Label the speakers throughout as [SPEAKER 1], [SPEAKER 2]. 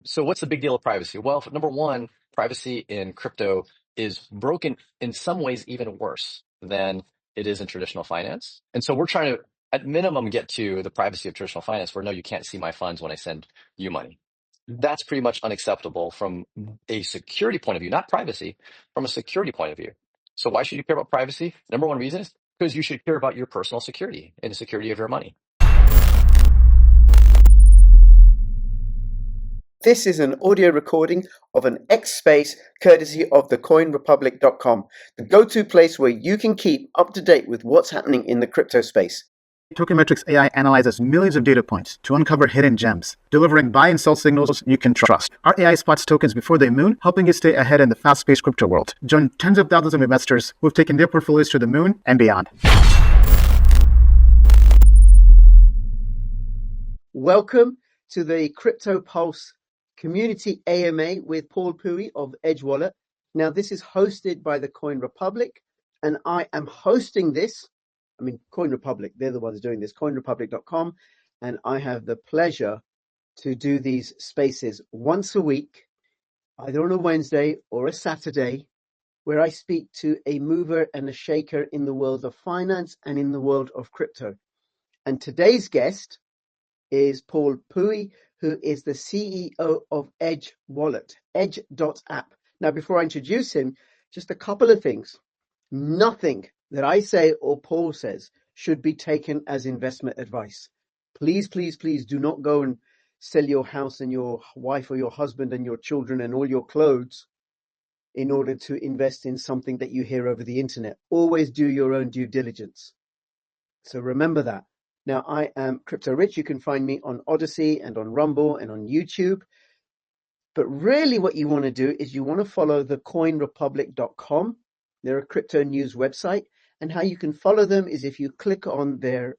[SPEAKER 1] So what's the big deal of privacy? Well, number one, privacy in crypto is broken in some ways even worse than it is in traditional finance. And so we're trying to, at minimum, get to the privacy of traditional finance where no, you can't see my funds when I send you money. That's pretty much unacceptable from a security point of view, not privacy, from a security point of view. So why should you care about privacy? Number one reason is because you should care about your personal security and the security of your money.
[SPEAKER 2] This is an audio recording of an X Space courtesy of thecoinrepublic.com, the go-to place where you can keep up to date with what's happening in the crypto space.
[SPEAKER 3] Tokenmetrics AI analyzes millions of data points to uncover hidden gems, delivering buy and sell signals you can trust. Our AI spots tokens before they moon, helping you stay ahead in the fast-paced crypto world. Join tens of thousands of investors who have taken their portfolios to the moon and beyond.
[SPEAKER 2] Welcome to the Crypto Pulse Community AMA with Paul Puey of Edge Wallet. Now, this is hosted by the Coin Republic, and I am hosting this. I mean, Coin Republic, they're the ones doing this, coinrepublic.com, and I have the pleasure to do these spaces once a week, either on a Wednesday or a Saturday, where I speak to a mover and a shaker in the world of finance and in the world of crypto. And today's guest is Paul Puey, who is the CEO of Edge Wallet, edge.app. Now, before I introduce him, just a couple of things. Nothing that I say or Paul says should be taken as investment advice. Please, please, please do not go and sell your house and your wife or your husband and your children and all your clothes in order to invest in something that you hear over the internet. Always do your own due diligence. So remember that. Now, I am Crypto Rich. You can find me on ODYSEE and on Rumble and on YouTube. But really what you want to do is you want to follow the coinrepublic.com. They're a crypto news website. And how you can follow them is if you click on their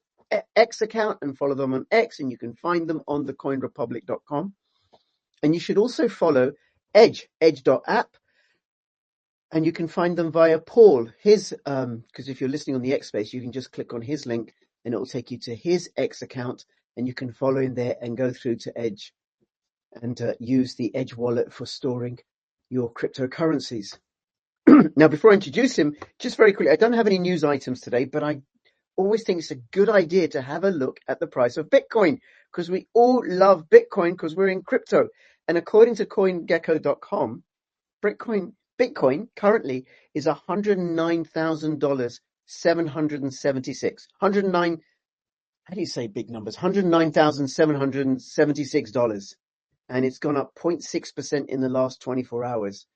[SPEAKER 2] X account and follow them on X, and you can find them on the coinrepublic.com. And you should also follow edge.app. And you can find them via Paul, his, because if you're listening on the X Space, you can just click on his link and it will take you to his X account, and you can follow him there and go through to Edge and use the Edge wallet for storing your cryptocurrencies. Now, before I introduce him, just very quickly, I don't have any news items today, but I always think it's a good idea to have a look at the price of Bitcoin, because we all love Bitcoin because we're in crypto. And according to CoinGecko.com, Bitcoin currently is $109,776. 109, how do you say big numbers? $109,776. And it's gone up 0.6% in the last 24 hours.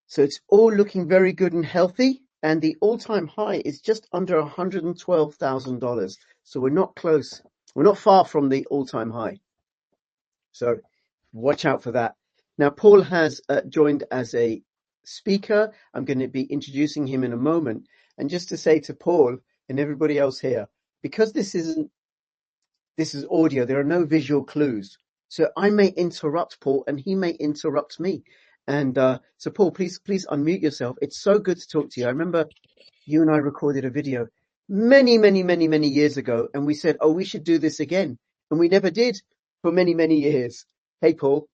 [SPEAKER 2] So it's all looking very good and healthy. And the all-time high is just under $112,000. So we're not close. We're not far from the all-time high. So watch out for that. Now, Paul has joined as a speaker. I'm going to be introducing him in a moment. And just to say to Paul and everybody else here, because this is audio, there are no visual clues. So I may interrupt Paul and he may interrupt me. And so Paul, please unmute yourself. It's so good to talk to you. I remember you and I recorded a video many years ago, and we said, oh, we should do this again. And we never did for many years. Hey, Paul.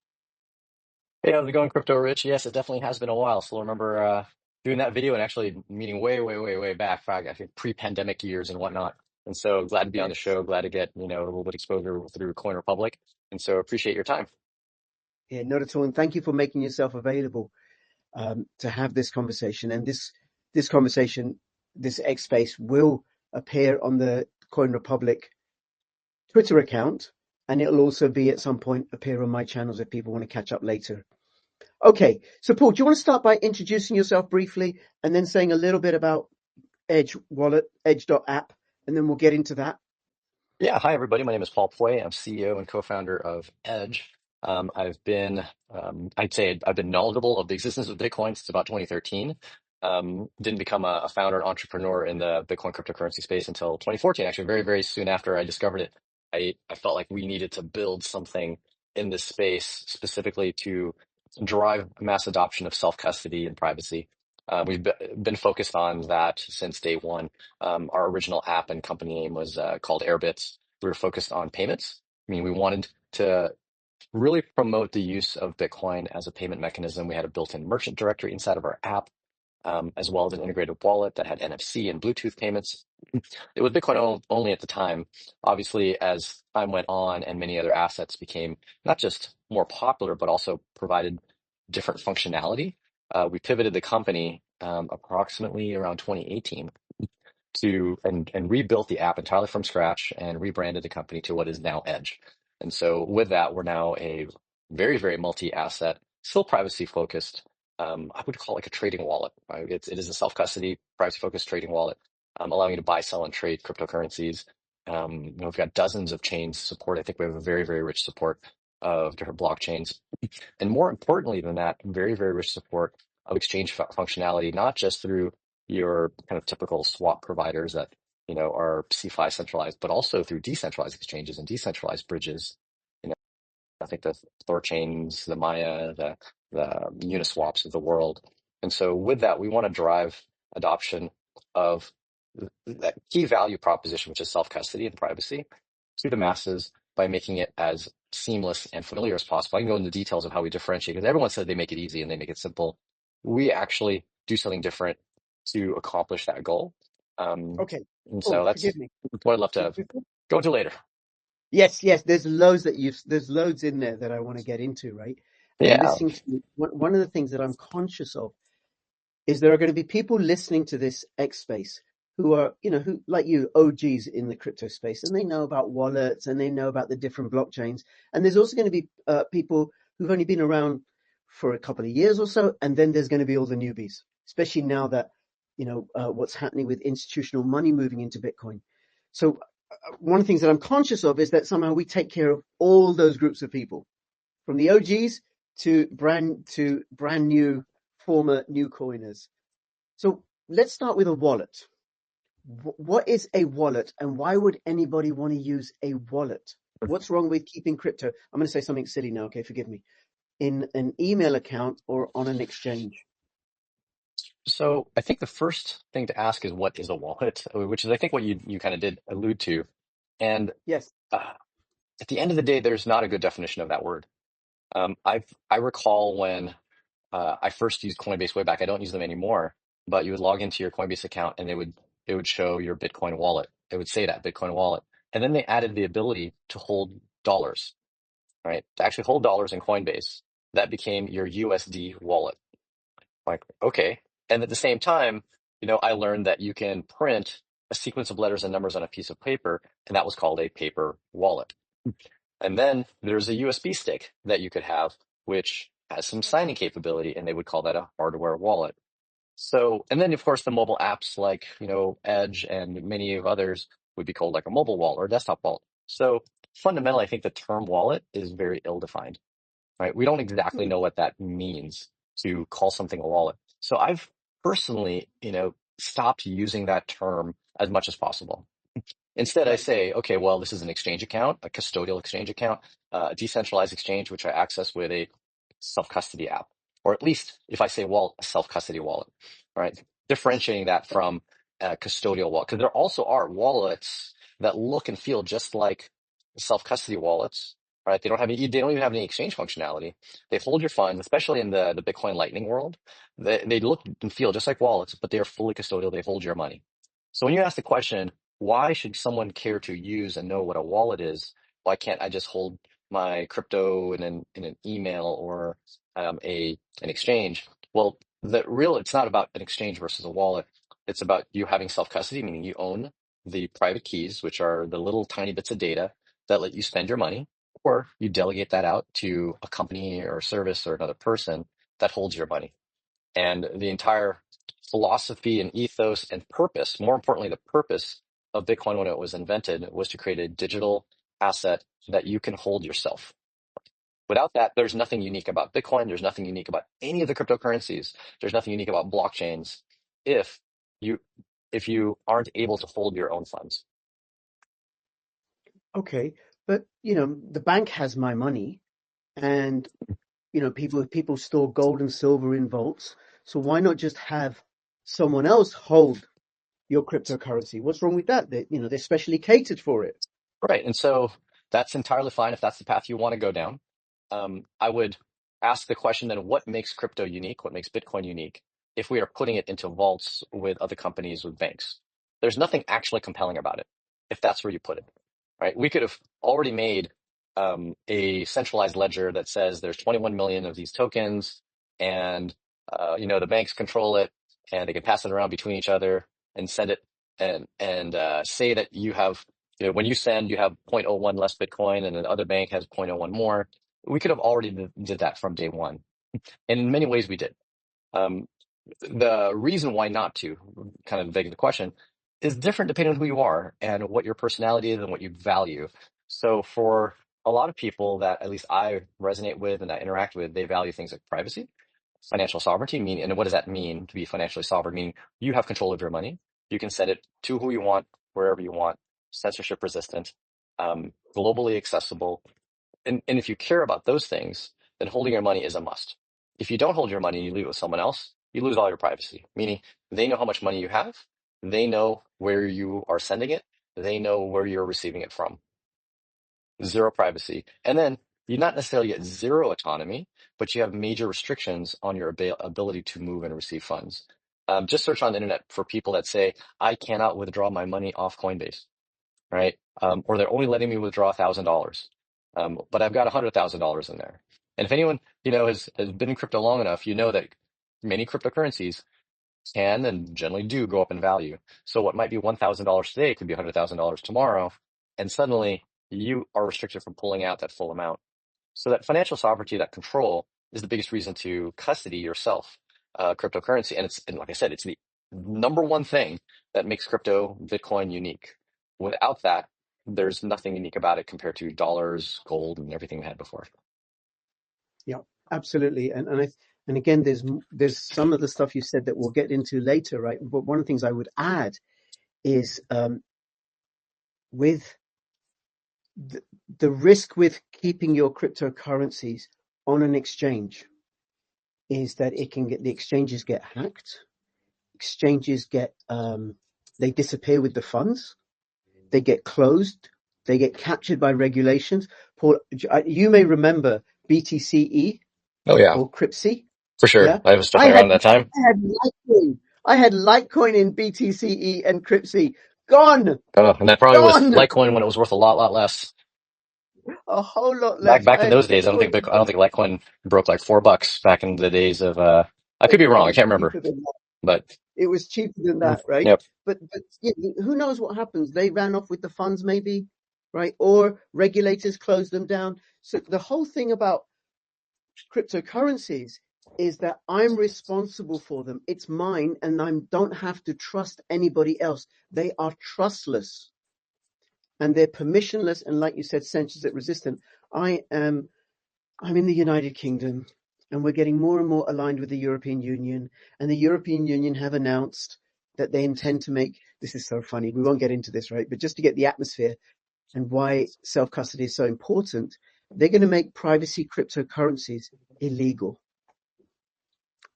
[SPEAKER 1] Hey, how's it going, Crypto Rich? Yes, it definitely has been a while. So I remember doing that video and actually meeting way back, I think pre-pandemic years and whatnot. And so glad to be on the
[SPEAKER 2] Yes.
[SPEAKER 1] show, glad to get, a little bit exposure through Coin Republic. And so appreciate your time.
[SPEAKER 2] Yeah, not at all. And thank you for making yourself available to have this conversation. And this conversation, this X Space will appear on the Coin Republic Twitter account, and it'll also be at some point appear on my channels if people want to catch up later. Okay, so Paul, do you want to start by introducing yourself briefly and then saying a little bit about Edge Wallet, edge.app, and then we'll get into that?
[SPEAKER 1] Yeah, hi everybody. My name is Paul Puey. I'm CEO and co-founder of Edge. I'd say I've been knowledgeable of the existence of Bitcoin since about 2013. Didn't become a founder and entrepreneur in the Bitcoin cryptocurrency space until 2014. Actually, very soon after I discovered it, I felt like we needed to build something in this space specifically to drive mass adoption of self-custody and privacy. We've been focused on that since day one. Our original app and company name was called Airbits. We were focused on payments. I mean, we wanted to really promote the use of Bitcoin as a payment mechanism. We had a built-in merchant directory inside of our app, as well as an integrated wallet that had NFC and Bluetooth payments. It was Bitcoin only at the time. Obviously, as time went on and many other assets became not just more popular, but also provided different functionality, we pivoted the company approximately around 2018 and rebuilt the app entirely from scratch and rebranded the company to what is now Edge. And so with that, we're now a very, very multi-asset, still privacy focused. I would call it like a trading wallet. Right? It is a self-custody, privacy-focused trading wallet, allowing you to buy, sell, and trade cryptocurrencies. We've got dozens of chains support. I think we have a very, very rich support of different blockchains. And more importantly than that, very, very rich support of exchange functionality, not just through your kind of typical swap providers that are CeFi centralized, but also through decentralized exchanges and decentralized bridges. You know, I think the Thorchains, the Maya, the Uniswaps of the world. And so with that, we want to drive adoption of that key value proposition, which is self-custody and privacy, to the masses by making it as seamless and familiar as possible. I can go into the details of how we differentiate because everyone said they make it easy and they make it simple. We actually do something different to accomplish that goal.
[SPEAKER 2] Okay.
[SPEAKER 1] And
[SPEAKER 2] Oh,
[SPEAKER 1] so that's
[SPEAKER 2] forgive me.
[SPEAKER 1] what I'd love to go into later.
[SPEAKER 2] Yes, yes. There's loads in there that I want to get into, right? And
[SPEAKER 1] Yeah.
[SPEAKER 2] this seems to be one of the things that I'm conscious of is there are going to be people listening to this X space who are, who like you, OGs in the crypto space, and they know about wallets and they know about the different blockchains. And there's also going to be people who've only been around for a couple of years or so, and then there's going to be all the newbies, especially now that what's happening with institutional money moving into Bitcoin. So one of the things that I'm conscious of is that somehow we take care of all those groups of people, from the OGs to brand new former new coiners. So let's start with a wallet. What is a wallet, and why would anybody want to use a wallet? What's wrong with keeping crypto? I'm going to say something silly now, okay, forgive me. In an email account or on an exchange?
[SPEAKER 1] So I think the first thing to ask is what is a wallet, which is I think what you kind of did allude to. And
[SPEAKER 2] Yes.
[SPEAKER 1] at the end of the day, there's not a good definition of that word. I recall when I first used Coinbase way back. I don't use them anymore, but you would log into your Coinbase account and it would show your Bitcoin wallet. It would say that Bitcoin wallet. And then they added the ability to hold dollars, right? To actually hold dollars in Coinbase. That became your USD wallet. Like, okay. And at the same time, I learned that you can print a sequence of letters and numbers on a piece of paper, and that was called a paper wallet. And then there's a USB stick that you could have, which has some signing capability, and they would call that a hardware wallet. So, and then of course the mobile apps like, Edge and many of others would be called like a mobile wallet or a desktop wallet. So fundamentally, I think the term wallet is very ill-defined, right? We don't exactly know what that means to call something a wallet. So I've personally, stopped using that term as much as possible. Instead, I
[SPEAKER 2] Right.
[SPEAKER 1] say, okay, well, this is an exchange account, a custodial exchange account, a decentralized exchange, which I access with a self-custody app, or at least if I say wallet, a self-custody wallet, right? Differentiating that from a custodial wallet, because there also are wallets that look and feel just like self-custody wallets, right? They don't even have any exchange functionality. They hold your funds, especially in the Bitcoin Lightning world. They look and feel just like wallets, but they are fully custodial. They hold your money. So when you ask the question, why should someone care to use and know what a wallet is? Why can't I just hold my crypto in an email or an exchange? Well, it's not about an exchange versus a wallet. It's about you having self-custody, meaning you own the private keys, which are the little tiny bits of data that let you spend your money, or you delegate that out to a company or a service or another person that holds your money. And the entire philosophy and ethos and purpose, more importantly, the purpose of Bitcoin when it was invented was to create a digital asset that you can hold yourself. Without that, there's nothing unique about Bitcoin. There's nothing unique about any of the cryptocurrencies. There's nothing unique about blockchains if you if you aren't able to hold your own funds.
[SPEAKER 2] Okay. But, the bank has my money, and, people store gold and silver in vaults. So why not just have someone else hold your cryptocurrency? What's wrong with that? They're specially catered for it.
[SPEAKER 1] Right. And so that's entirely fine if that's the path you want to go down. I would ask the question then, what makes crypto unique? What makes Bitcoin unique? If we are putting it into vaults with other companies, with banks, there's nothing actually compelling about it. If that's where you put it, right? We could have already made a centralized ledger that says there's 21 million of these tokens, and the banks control it, and they can pass it around between each other and send it and say that you have, when you send, you have zero point zero 0.01 less Bitcoin, and the other bank has zero point zero 0.01 more. We could have already did that from day one, and in many ways we did. Um, the reason why not to, kind of begging the question, is different depending on who you are and what your personality is and what you value. So for a lot of people that at least I resonate with and I interact with, they value things like privacy, financial sovereignty, meaning, and what does that mean to be financially sovereign? Meaning you have control of your money. You can send it to who you want, wherever you want, censorship resistant, globally accessible. And if you care about those things, then holding your money is a must. If you don't hold your money, you leave it with someone else, you lose all your privacy, meaning they know how much money you have, they know where you are sending it, they know where you're receiving it from. Zero privacy. And then you not necessarily get zero autonomy, but you have major restrictions on your ability to move and receive funds. Just search on the internet for people that say, I cannot withdraw my money off Coinbase, right? Or they're only letting me withdraw $1,000. But I've got $100,000 in there. And if anyone, has been in crypto long enough, you know that many cryptocurrencies can and generally do go up in value. So what might be $1,000 today could be $100,000 tomorrow. And suddenly you are restricted from pulling out that full amount. So that financial sovereignty, that control, is the biggest reason to custody yourself, cryptocurrency. And like I said, it's the number one thing that makes crypto Bitcoin unique. Without that, there's nothing unique about it compared to dollars, gold, and everything we had before.
[SPEAKER 2] Yeah, absolutely. And again, there's some of the stuff you said that we'll get into later, right? But one of the things I would add is with the risk with keeping your cryptocurrencies on an exchange is that the exchanges get hacked, exchanges they disappear with the funds, they get closed, they get captured by regulations. Paul, you may remember BTCE
[SPEAKER 1] Oh yeah,
[SPEAKER 2] or CRIPSE.
[SPEAKER 1] for sure.
[SPEAKER 2] Yeah,
[SPEAKER 1] I was
[SPEAKER 2] I
[SPEAKER 1] definitely
[SPEAKER 2] had
[SPEAKER 1] around that time.
[SPEAKER 2] Litecoin. I had Litecoin in BTCE and CRIPSE. Gone,
[SPEAKER 1] Oh, and that probably was
[SPEAKER 2] gone.
[SPEAKER 1] Litecoin when it was worth a lot less.
[SPEAKER 2] A whole lot
[SPEAKER 1] Back
[SPEAKER 2] less.
[SPEAKER 1] back
[SPEAKER 2] I
[SPEAKER 1] in
[SPEAKER 2] had
[SPEAKER 1] those days,
[SPEAKER 2] Bitcoin.
[SPEAKER 1] I don't think Litecoin broke like $4 back in the days of I could be
[SPEAKER 2] It
[SPEAKER 1] wrong, I
[SPEAKER 2] was
[SPEAKER 1] can't remember.
[SPEAKER 2] cheaper than that.
[SPEAKER 1] But
[SPEAKER 2] It was cheaper than that, right?
[SPEAKER 1] yep.
[SPEAKER 2] But yeah, who knows what happens? They ran off with the funds, maybe, right? Or regulators closed them down. So the whole thing about cryptocurrencies is that I'm responsible for them. It's mine, and I don't have to trust anybody else. They are trustless and they're permissionless, and like you said, censorship resistant. I'm in the United Kingdom, and we're getting more and more aligned with the European Union, and the European Union have announced that they intend to make, this is so funny, we won't get into this, right? But just to get the atmosphere and why self-custody is so important, they're going to make privacy cryptocurrencies illegal.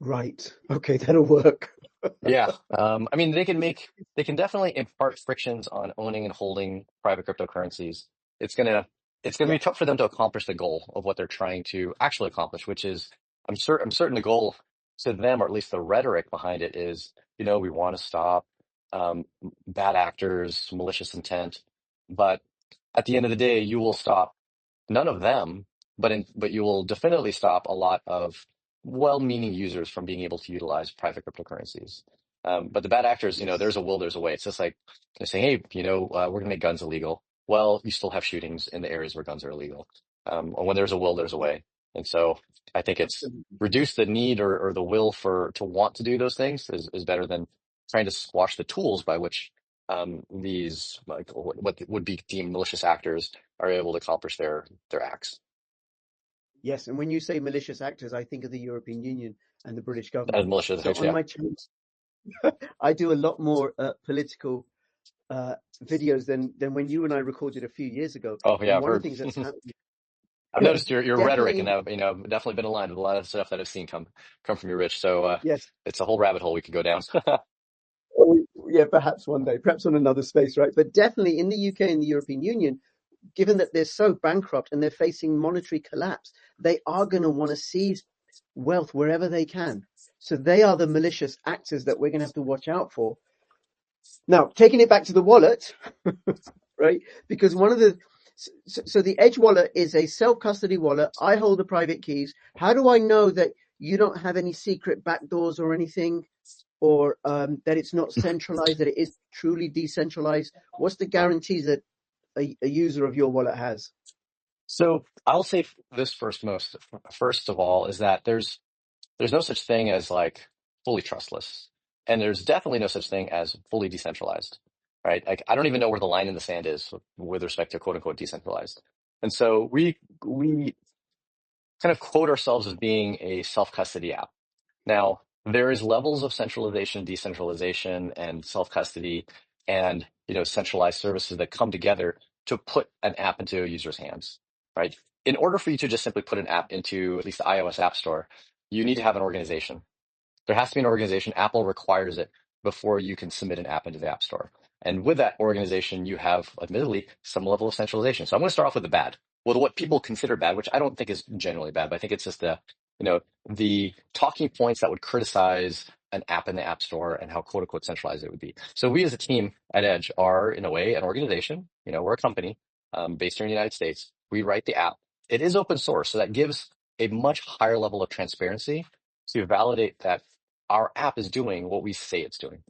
[SPEAKER 2] Right. Okay, that'll work.
[SPEAKER 1] Yeah. I mean, they can definitely impart frictions on owning and holding private cryptocurrencies. It's gonna, it's gonna
[SPEAKER 2] Yeah.
[SPEAKER 1] be tough for them to accomplish the goal of what they're trying to actually accomplish, which is, I'm certain the goal to them, or at least the rhetoric behind it is, we want to stop, bad actors, malicious intent. But at the end of the day, you will stop none of them, but you will definitely stop a lot of well-meaning users from being able to utilize private cryptocurrencies. But the bad actors,
[SPEAKER 2] Yes.
[SPEAKER 1] there's a will, there's a way. It's just like they're saying, hey, we're gonna make guns illegal. Well, you still have shootings in the areas where guns are illegal. Or when there's a will, there's a way. And so I think it's
[SPEAKER 2] Absolutely.
[SPEAKER 1] reduce the need or the will to want to do those things is better than trying to squash the tools by which these like what would be deemed malicious actors are able to accomplish their acts.
[SPEAKER 2] Yes, and when you say malicious actors, I think of the European Union and the British
[SPEAKER 1] As
[SPEAKER 2] government.
[SPEAKER 1] malicious
[SPEAKER 2] So
[SPEAKER 1] actors,
[SPEAKER 2] on
[SPEAKER 1] yeah.
[SPEAKER 2] my channel, I do a lot more political videos than when you and I recorded a few years ago.
[SPEAKER 1] Oh yeah,
[SPEAKER 2] And
[SPEAKER 1] I've
[SPEAKER 2] one of
[SPEAKER 1] heard.
[SPEAKER 2] the things that's happened,
[SPEAKER 1] I've noticed your rhetoric, and
[SPEAKER 2] definitely,
[SPEAKER 1] I've definitely been aligned with a lot of stuff that I've seen come from you, Rich. So
[SPEAKER 2] yes,
[SPEAKER 1] it's a whole rabbit hole we could go down.
[SPEAKER 2] yeah, perhaps one day, perhaps on another space, right? But definitely in the UK and the European Union, given that they're so bankrupt and they're facing monetary collapse, they are going to want to seize wealth wherever they can. So they are the malicious actors that we're going to have to watch out for. Now, taking it back to the wallet, right? Because so the Edge wallet is a self-custody wallet. I hold the private keys. How do I know that you don't have any secret backdoors or anything, or that it's not centralized, that it is truly decentralized? What's the guarantees that a user of your wallet has?
[SPEAKER 1] So I'll say this first of all is that there's no such thing as like fully trustless, and there's definitely no such thing as fully decentralized, right? Like I don't even know where the line in the sand is with respect to quote unquote decentralized. And so we kind of quote ourselves as being a self-custody app. Now, there is levels of centralization, decentralization, and self-custody, and centralized services that come together to put an app into a user's hands, right? In order for you to just simply put an app into at least the iOS App Store, you need to have an organization. There has to be an organization. Apple requires it before you can submit an app into the App Store. And with that organization, you have, admittedly, some level of centralization. So I'm going to start off with the bad. Well, what people consider bad, which I don't think is generally bad, but I think it's just the talking points that would criticize an app in the App Store and how quote unquote centralized it would be. So we as a team at Edge are, in a way, an organization. We're a company based here in the United States. We write the app. It is open source, so that gives a much higher level of transparency to validate that our app is doing what we say it's doing.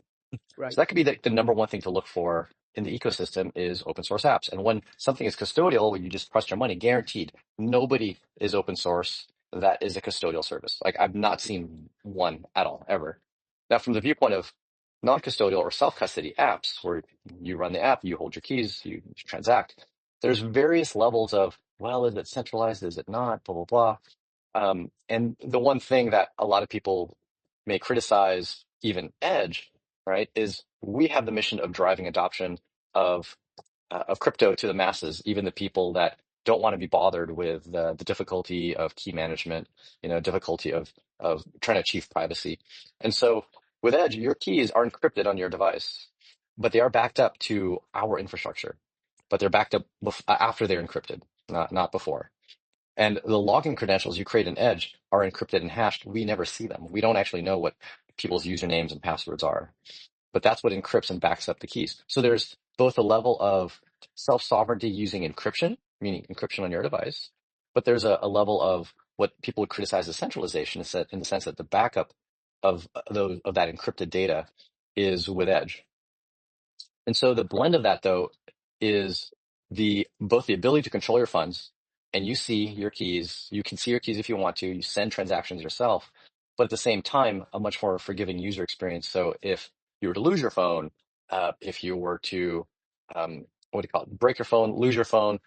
[SPEAKER 2] Right.
[SPEAKER 1] So that could be the number one thing to look for in the ecosystem is open source apps. And when something is custodial, you just trust your money, guaranteed. Nobody is open source that is a custodial service. Like I've not seen one at all, ever. Now, from the viewpoint of non-custodial or self-custody apps, where you run the app, you hold your keys, you transact, there's various levels of, well, is it centralized? Is it not? Blah, blah, blah. And the one thing that a lot of people may criticize even Edge, right, is we have the mission of driving adoption of crypto to the masses, even the people that don't want to be bothered with the difficulty of key management, difficulty of trying to achieve privacy. And so with Edge, your keys are encrypted on your device, but they are backed up to our infrastructure. But they're backed up after they're encrypted, not before. And the login credentials you create in Edge are encrypted and hashed. We never see them. We don't actually know what people's usernames and passwords are, but that's what encrypts and backs up the keys. So there's both a level of self-sovereignty using encryption, meaning encryption on your device, but there's a level of what people would criticize as centralization, in the sense that the backup of that encrypted data is with Edge. And so the blend of that, though, is both the ability to control your funds, and you see your keys. You can see your keys if you want to. You send transactions yourself, but at the same time, a much more forgiving user experience. So if you were to lose your phone, if you were to, break your phone, lose your phone,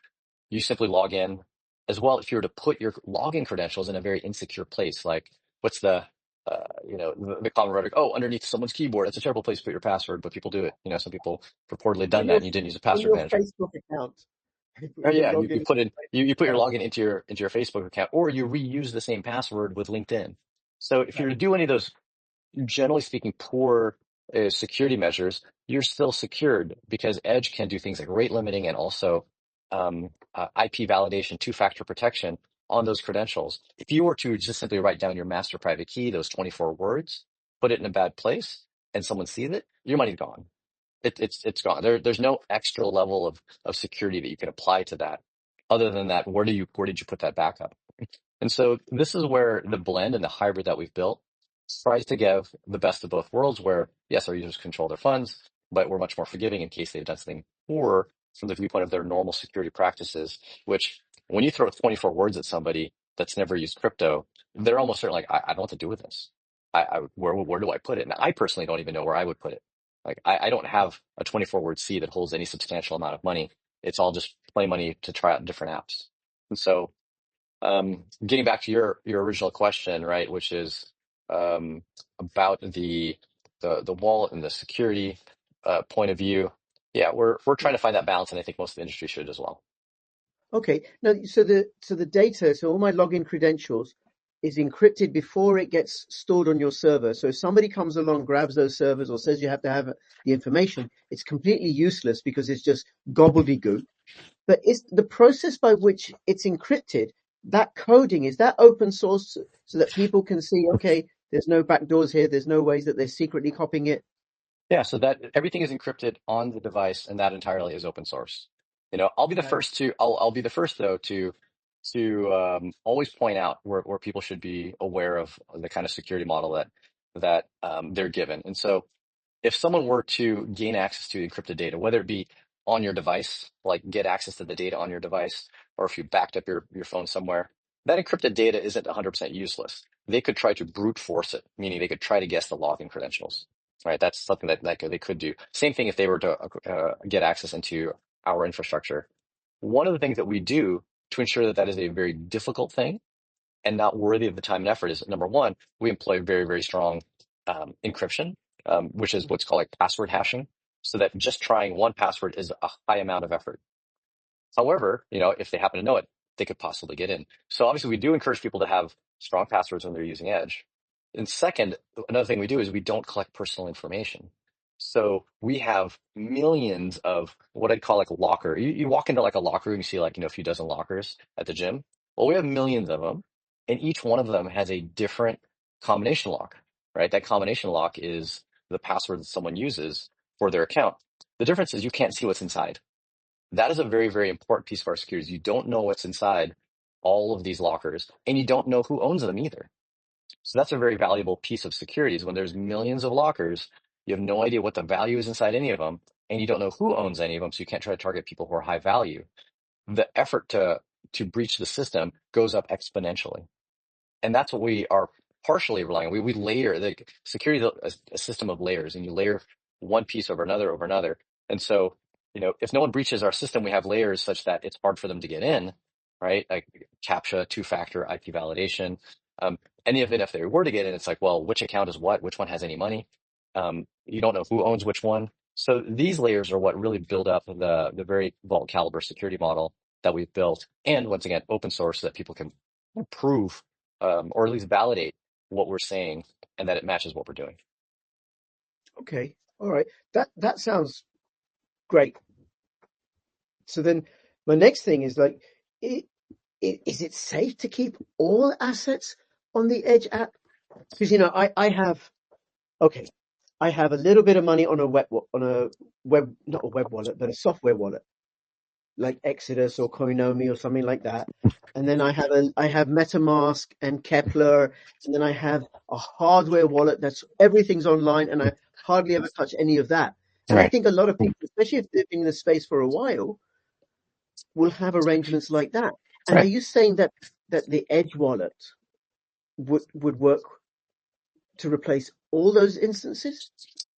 [SPEAKER 1] you simply log in. As well, if you were to put your login credentials in a very insecure place, like what's the common rhetoric? Oh, underneath someone's keyboard. It's a terrible place to put your password, but people do it. Some people reportedly done that, and you didn't use a password manager.
[SPEAKER 2] Facebook account.
[SPEAKER 1] Yeah, you put your login into your Facebook account, or you reuse the same password with LinkedIn. So if you're to do any of those, generally speaking, poor security measures, you're still secured because Edge can do things like rate limiting and also IP validation, two-factor protection on those credentials. If you were to just simply write down your master private key, those 24 words, put it in a bad place, and someone sees it, your money's gone. It's gone. There's no extra level of security that you can apply to that. Other than that, where did you put that backup? And so this is where the blend and the hybrid that we've built tries to give the best of both worlds, where yes, our users control their funds, but we're much more forgiving in case they've done something poor from the viewpoint of their normal security practices, which when you throw 24 words at somebody that's never used crypto, they're almost certain like, I don't know what to do with this. Where do I put it? And I personally don't even know where I would put it. Like I don't have a 24-word C that holds any substantial amount of money. It's all just play money to try out different apps. And so getting back to your original question, right, which is about the wallet and the security point of view. Yeah, we're trying to find that balance, and I think most of the industry should as well.
[SPEAKER 2] Okay. Now, so the data, so all my login credentials is encrypted before it gets stored on your server. So if somebody comes along, grabs those servers, or says you have to have the information, it's completely useless because it's just gobbledygook. But is the process by which it's encrypted, that coding, is that open source so that people can see, okay, there's no backdoors here, there's no ways that they're secretly copying it?
[SPEAKER 1] Yeah, so that everything is encrypted on the device, and that entirely is open source. I'll be the
[SPEAKER 2] Right.
[SPEAKER 1] first to I'll be the first though to always point out where people should be aware of the kind of security model that they're given. And so if someone were to gain access to encrypted data, whether it be on your device, like get access to the data on your device, or if you backed up your phone somewhere, that encrypted data isn't 100% useless. They could try to brute force it, meaning they could try to guess the login credentials, right? That's something that they could do. Same thing if they were to get access into our infrastructure. One of the things that we do to ensure that that is a very difficult thing and not worthy of the time and effort is, number one, we employ very, very strong encryption, which is what's called like password hashing, so that just trying one password is a high amount of effort. However, if they happen to know it, they could possibly get in. So obviously, we do encourage people to have strong passwords when they're using Edge. And second, another thing we do is we don't collect personal information. So we have millions of what I'd call like a locker. You walk into like a locker room, you see like, a few dozen lockers at the gym. Well, we have millions of them, and each one of them has a different combination lock, right? That combination lock is the password that someone uses for their account. The difference is you can't see what's inside. That is a very, very important piece of our security. You don't know what's inside all of these lockers, and you don't know who owns them either. So that's a very valuable piece of security is when there's millions of lockers, you have no idea what the value is inside any of them, and you don't know who owns any of them, so you can't try to target people who are high value. The effort to breach the system goes up exponentially. And that's what we are partially relying on. We layer the security is a system of layers, and you layer one piece over another over another. And so, if no one breaches our system, we have layers such that it's hard for them to get in, right? Like CAPTCHA, two-factor IP validation. And even if they were to get in, it's like, well, which account is what? Which one has any money? You don't know who owns which one. So these layers are what really build up the very vault caliber security model that we've built. And once again, open source so that people can prove or at least validate what we're saying and that it matches what we're doing.
[SPEAKER 2] Okay. All right. That sounds great. So then my next thing is like, is it safe to keep all assets on the Edge app? Because I have a little bit of money on a not a web wallet, but a software wallet like Exodus or Koinomi or something like that. And then I have MetaMask and Kepler, and then I have a hardware wallet that's everything's online, and I hardly ever touch any of that. And I
[SPEAKER 1] Right.
[SPEAKER 2] think a lot of people, especially if they've been in the space for a while, will have arrangements like that. And are
[SPEAKER 1] Right.
[SPEAKER 2] you saying that the Edge wallet would work to replace all those instances?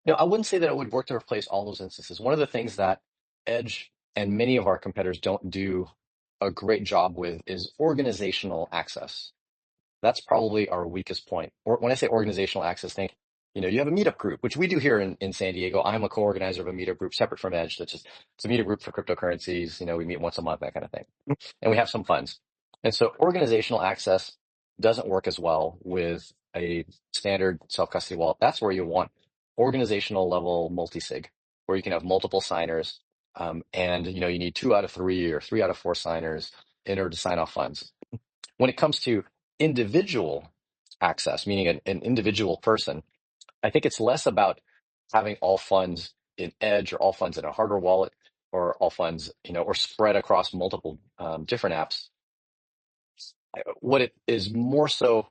[SPEAKER 1] I wouldn't say that it would work to replace all those instances. One of the things that Edge and many of our competitors don't do a great job with is organizational access. That's probably our weakest point. Or when I say organizational access, think, you have a meetup group, which we do here in San Diego. I'm a co-organizer of a meetup group separate from Edge. It's a meetup group for cryptocurrencies. We meet once a month, that kind of thing. And we have some funds. And so organizational access doesn't work as well with a standard self-custody wallet. That's where you want organizational level multi-sig, where you can have multiple signers. And you need 2 out of 3 or 3 out of 4 signers in order to sign off funds. When it comes to individual access, meaning an individual person, I think it's less about having all funds in Edge or all funds in a hardware wallet or all funds, or spread across multiple different apps. What it is more so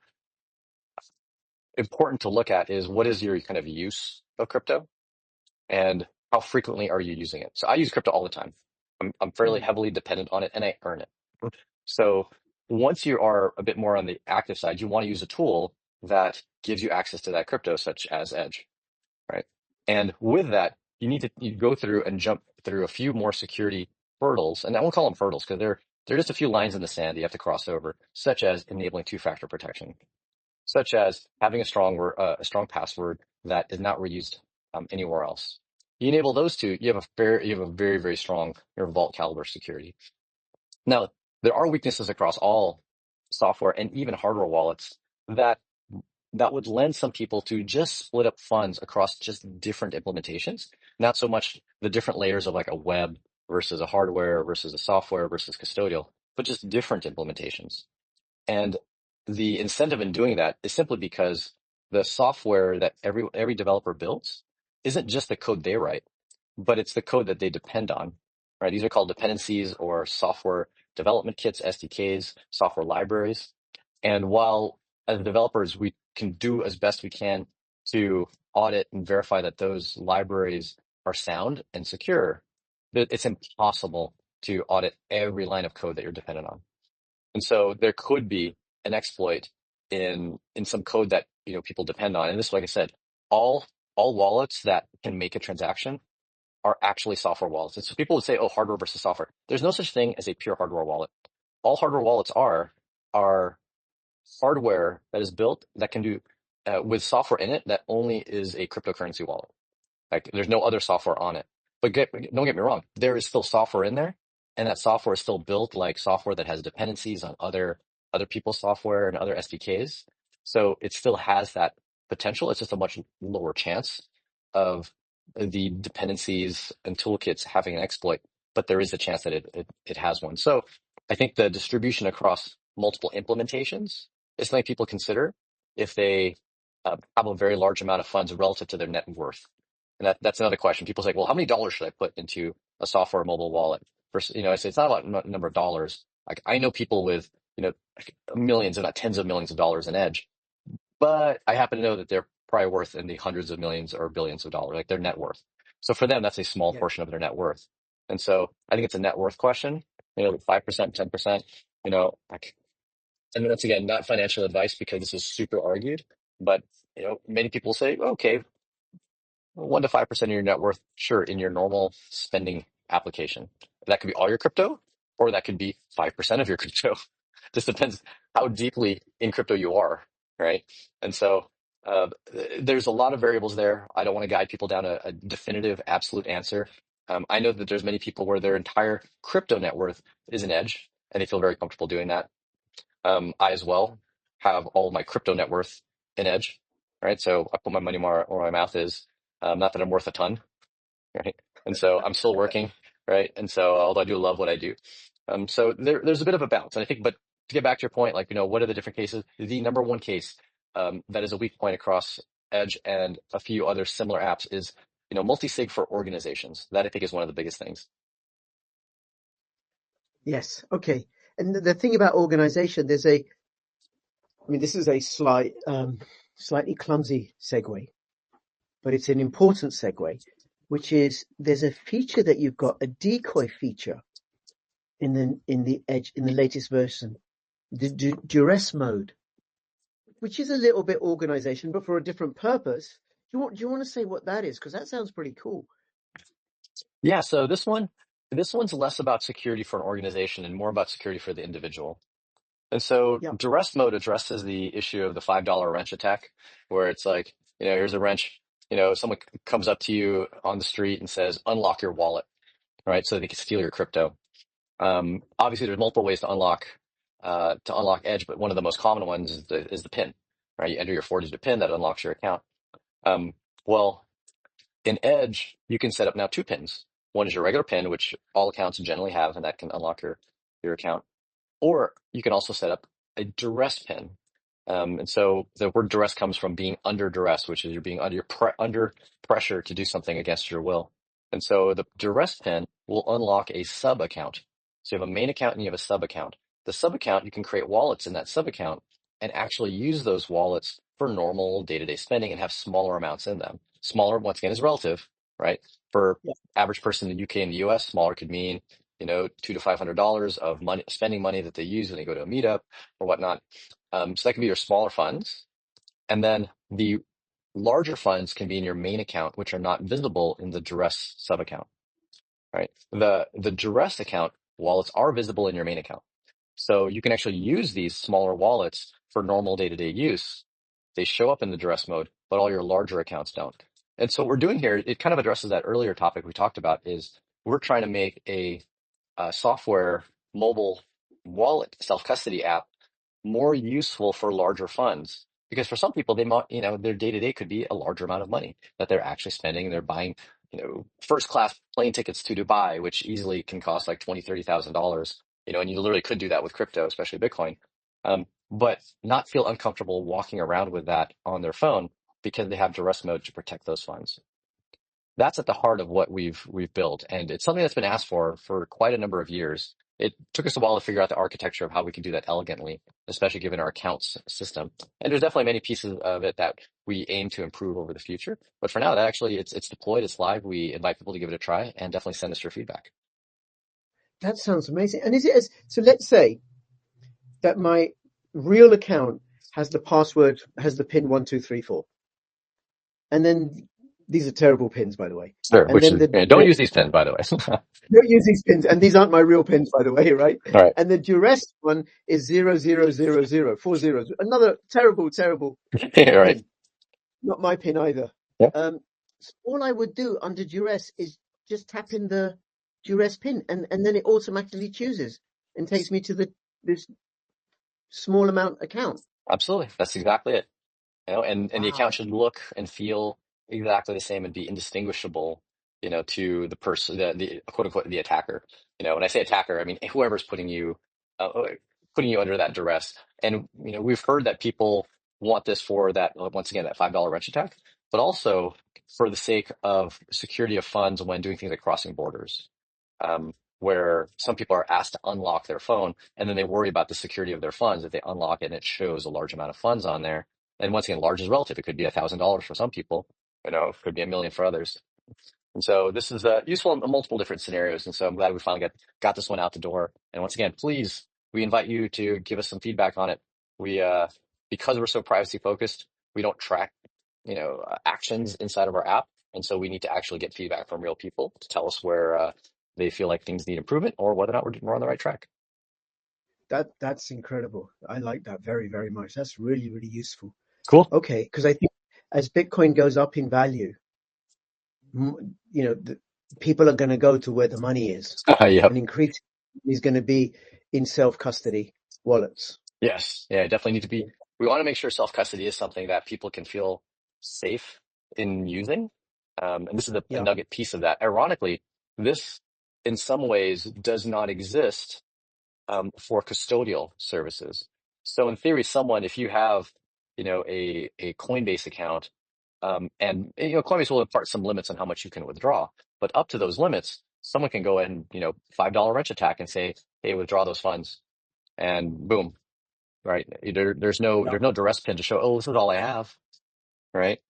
[SPEAKER 1] important to look at is what is your kind of use of crypto and how frequently are you using it? So I use crypto all the time. I'm fairly
[SPEAKER 2] Mm.
[SPEAKER 1] heavily dependent on it and I earn it. So once you are a bit more on the active side, you want to use a tool that gives you access to that crypto, such as Edge, right? And with that, you go through and jump through a few more security hurdles, and I won't call them hurdles because they're just a few lines in the sand that you have to cross over, such as enabling two-factor protection, such as having a strong password that is not reused anywhere else. You enable those two, you have a very, very strong vault caliber security. Now, there are weaknesses across all software and even hardware wallets that would lend some people to just split up funds across just different implementations, not so much the different layers of like a web versus a hardware versus a software versus custodial, but just different implementations. And the incentive in doing that is simply because the software that every developer builds isn't just the code they write, but it's the code that they depend on, right? These are called dependencies or software development kits, SDKs, software libraries. And while as developers, we can do as best we can to audit and verify that those libraries are sound and secure, it's impossible to audit every line of code that you're dependent on. And so there could be an exploit in some code that people depend on. And this, like I said, all wallets that can make a transaction are actually software wallets. And so people would say, oh, hardware versus software. There's no such thing as a pure hardware wallet. All hardware wallets are hardware that is built that can do with software in it that only is a cryptocurrency wallet. Like there's no other software on it. But don't get me wrong, there is still software in there, and that software is still built like software that has dependencies on other people's software and other SDKs. So it still has that potential. It's just a much lower chance of the dependencies and toolkits having an exploit, but there is a chance that it has one. So I think the distribution across multiple implementations is something people consider if they have a very large amount of funds relative to their net worth. And that's another question. People say, well, how many dollars should I put into a software mobile wallet? Versus, I say it's not about number of dollars. Like I know people with, millions, if not tens of millions of dollars in Edge, but I happen to know that they're probably worth in the hundreds of millions or billions of dollars, like their net worth. So for them, that's a small portion of their net worth. And so I think it's a net worth question, 5%, 10%, like, and once again, not financial advice because this is super argued, but many people say, okay, 1 to 5% of your net worth, sure, in your normal spending application. That could be all your crypto, or that could be 5% of your crypto. Just depends how deeply in crypto you are, right? And so there's a lot of variables there. I don't want to guide people down a definitive, absolute answer. I know that there's many people where their entire crypto net worth is an Edge, and they feel very comfortable doing that. I as well have all of my crypto net worth in Edge, right? So I put my money where my mouth is. Not that I'm worth a ton, right? And so I'm still working, right? And so although I do love what I do, so there's a bit of a balance. And I think, but to get back to your point, like what are the different cases? The number one case that is a weak point across Edge and a few other similar apps is multi-sig for organizations. That I think is one of the biggest things.
[SPEAKER 2] Yes. Okay. And the thing about organization, this is a slightly clumsy segue, but it's an important segue, which is there's a feature that you've got, a decoy feature in the Edge, in the latest version, the duress mode, which is a little bit organization, but for a different purpose. Do you want to say what that is? Because that sounds pretty cool.
[SPEAKER 1] Yeah. So this one's less about security for an organization and more about security for the individual. And so duress mode addresses the issue of the $5 wrench attack, where it's like, here's a wrench, someone comes up to you on the street and says, unlock your wallet, right? So they can steal your crypto. Obviously there's multiple ways to unlock Edge, but one of the most common ones is the PIN, right? You enter your 4-digit PIN that unlocks your account. Well, in Edge, you can set up now 2 PINs. One is your regular PIN, which all accounts generally have, and that can unlock your account. Or you can also set up a duress PIN. And so the word duress comes from being under duress, which is you're being under pressure to do something against your will. And so the duress PIN will unlock a sub account. So you have a main account and you have a sub account. The sub account, you can create wallets in that sub account and actually use those wallets for normal day-to-day spending and have smaller amounts in them. Smaller, once again, is relative, right? For average person in the UK and the US, smaller could mean $200 to $500 of spending money that they use when they go to a meetup or whatnot. So that can be your smaller funds. And then the larger funds can be in your main account, which are not visible in the duress sub account, right? The duress account wallets are visible in your main account. So you can actually use these smaller wallets for normal day-to-day use. They show up in the duress mode, but all your larger accounts don't. And so what we're doing here, it kind of addresses that earlier topic we talked about, is we're trying to make a software mobile wallet self-custody app more useful for larger funds. Because for some people, they might, their day-to-day could be a larger amount of money that they're actually spending. They're buying first class plane tickets to Dubai, which easily can cost like $20,000, and you literally could do that with crypto, especially Bitcoin. But not feel uncomfortable walking around with that on their phone because they have duress mode to protect those funds. That's at the heart of what we've built, and it's something that's been asked for quite a number of years. It took us a while to figure out the architecture of how we can do that elegantly, especially given our accounts system. And there's definitely many pieces of it that we aim to improve over the future. But for now, that actually it's deployed, it's live. We invite people to give it a try and definitely send us your feedback.
[SPEAKER 2] That sounds amazing. And is it so? Let's say that my real account has the password, has the pin 1234, and then these are terrible pins, by the way.
[SPEAKER 1] Sure.
[SPEAKER 2] And
[SPEAKER 1] Which
[SPEAKER 2] then
[SPEAKER 1] is, don't use these pins, by the way.
[SPEAKER 2] don't use these pins, and these aren't my real pins, by the way, right?
[SPEAKER 1] All right.
[SPEAKER 2] And the duress one is 0000, 4 zeros. Another terrible
[SPEAKER 1] All right.
[SPEAKER 2] pin. Not my pin either.
[SPEAKER 1] Yep.
[SPEAKER 2] So all I would do under duress is just tap in the duress pin, and then it automatically chooses and takes me to this small amount account.
[SPEAKER 1] Absolutely. That's exactly it. And the
[SPEAKER 2] Wow.
[SPEAKER 1] account should look and feel exactly the same and be indistinguishable, to the person, the quote unquote, the attacker. When I say attacker, I mean whoever's putting you under that duress. And, we've heard that people want this for that, once again, that $5 wrench attack, but also for the sake of security of funds when doing things like crossing borders. Where some people are asked to unlock their phone and then they worry about the security of their funds if they unlock it and it shows a large amount of funds on there. And once again, large is relative. It could be $1,000 for some people, it could be $1 million for others. And so this is useful in multiple different scenarios. And so I'm glad we finally got this one out the door. And once again, please, we invite you to give us some feedback on it. We, because we're so privacy focused, we don't track, actions inside of our app. And so we need to actually get feedback from real people to tell us where they feel like things need improvement or whether or not we're on the right track.
[SPEAKER 2] That's incredible. I like that very, very much. That's really, really useful.
[SPEAKER 1] Cool.
[SPEAKER 2] Okay, because I think as Bitcoin goes up in value, people are going to go to where the money is,
[SPEAKER 1] Yep.
[SPEAKER 2] and increasingly is going to be in self-custody wallets.
[SPEAKER 1] Yes. Yeah, definitely need to be. We want to make sure self-custody is something that people can feel safe in using. And this is a
[SPEAKER 2] Yeah.
[SPEAKER 1] nugget piece of that. Ironically, this in some ways does not exist for custodial services. So in theory, if you have, a Coinbase account, and Coinbase will impart some limits on how much you can withdraw, but up to those limits, someone can go in, $5 wrench attack and say, hey, withdraw those funds, and boom, right? There's no duress pin to show, oh, this is all I have, right?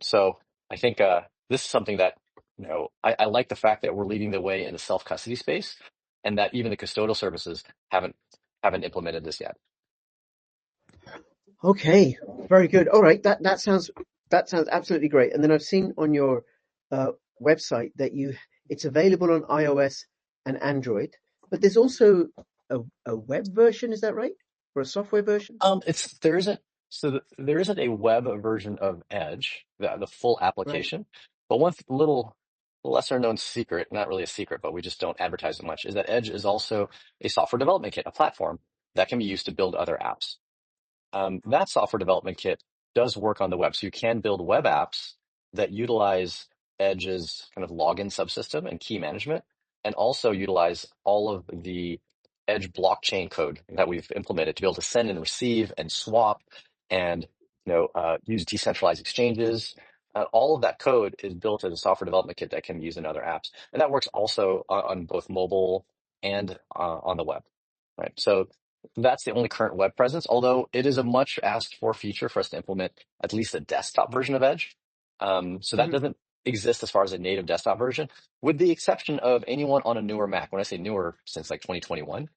[SPEAKER 1] So I think this is something that I like the fact that we're leading the way in the self custody space, and that even the custodial services haven't implemented this yet.
[SPEAKER 2] Okay, very good. All right, that sounds absolutely great. And then I've seen on your website that it's available on iOS and Android, but there's also a web version. Is that right? Or a software version?
[SPEAKER 1] There isn't a web version of Edge, the full
[SPEAKER 2] Right.
[SPEAKER 1] application. But one little lesser known secret, not really a secret, but we just don't advertise it much, is that Edge is also a software development kit, a platform that can be used to build other apps. That software development kit does work on the web. So you can build web apps that utilize Edge's kind of login subsystem and key management, and also utilize all of the Edge blockchain code that we've implemented to be able to send and receive and swap and use decentralized exchanges. All of that code is built as a software development kit that can be used in other apps, and that works also on both mobile and on the web. Right. So that's the only current web presence, although it is a much asked for feature for us to implement at least a desktop version of Edge. So that doesn't exist as far as a native desktop version, with the exception of anyone on a newer Mac. When I say newer, since like 2021,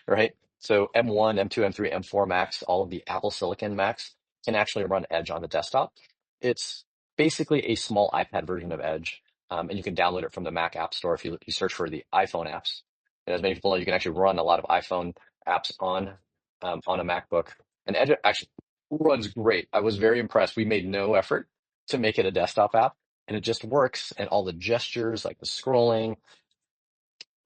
[SPEAKER 1] right? So M1, M2, M3, M4 Macs, all of the Apple Silicon Macs can actually run Edge on the desktop. It's basically a small iPad version of Edge, and you can download it from the Mac App Store if you search for the iPhone apps. And as many people know, you can actually run a lot of iPhone apps on a MacBook. And Edge actually runs great. I was very impressed. We made no effort to make it a desktop app, and it just works. And all the gestures, like the scrolling,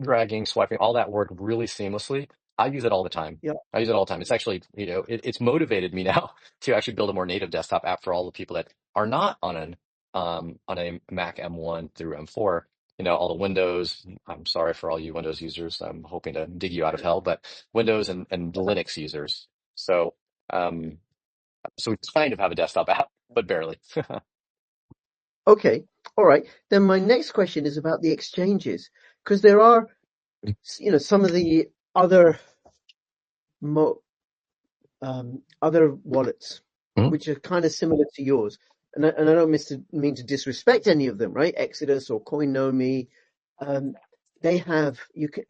[SPEAKER 1] dragging, swiping, all that work really seamlessly. I use it all the time.
[SPEAKER 2] Yeah.
[SPEAKER 1] I use it all the time. It's actually, it's motivated me now to actually build a more native desktop app for all the people that are not on an on a Mac M1 through M4, all the Windows, I'm sorry for all you Windows users. I'm hoping to dig you out of hell, but Windows and Linux users. So, um, so we kind of have a desktop app, but barely.
[SPEAKER 2] Okay, all right. Then my next question is about the exchanges, because there are, some of the other mo other wallets
[SPEAKER 1] Mhm.
[SPEAKER 2] which are kind of similar to yours, and I don't mean to disrespect any of them, right? Exodus or Coinomi, um, they have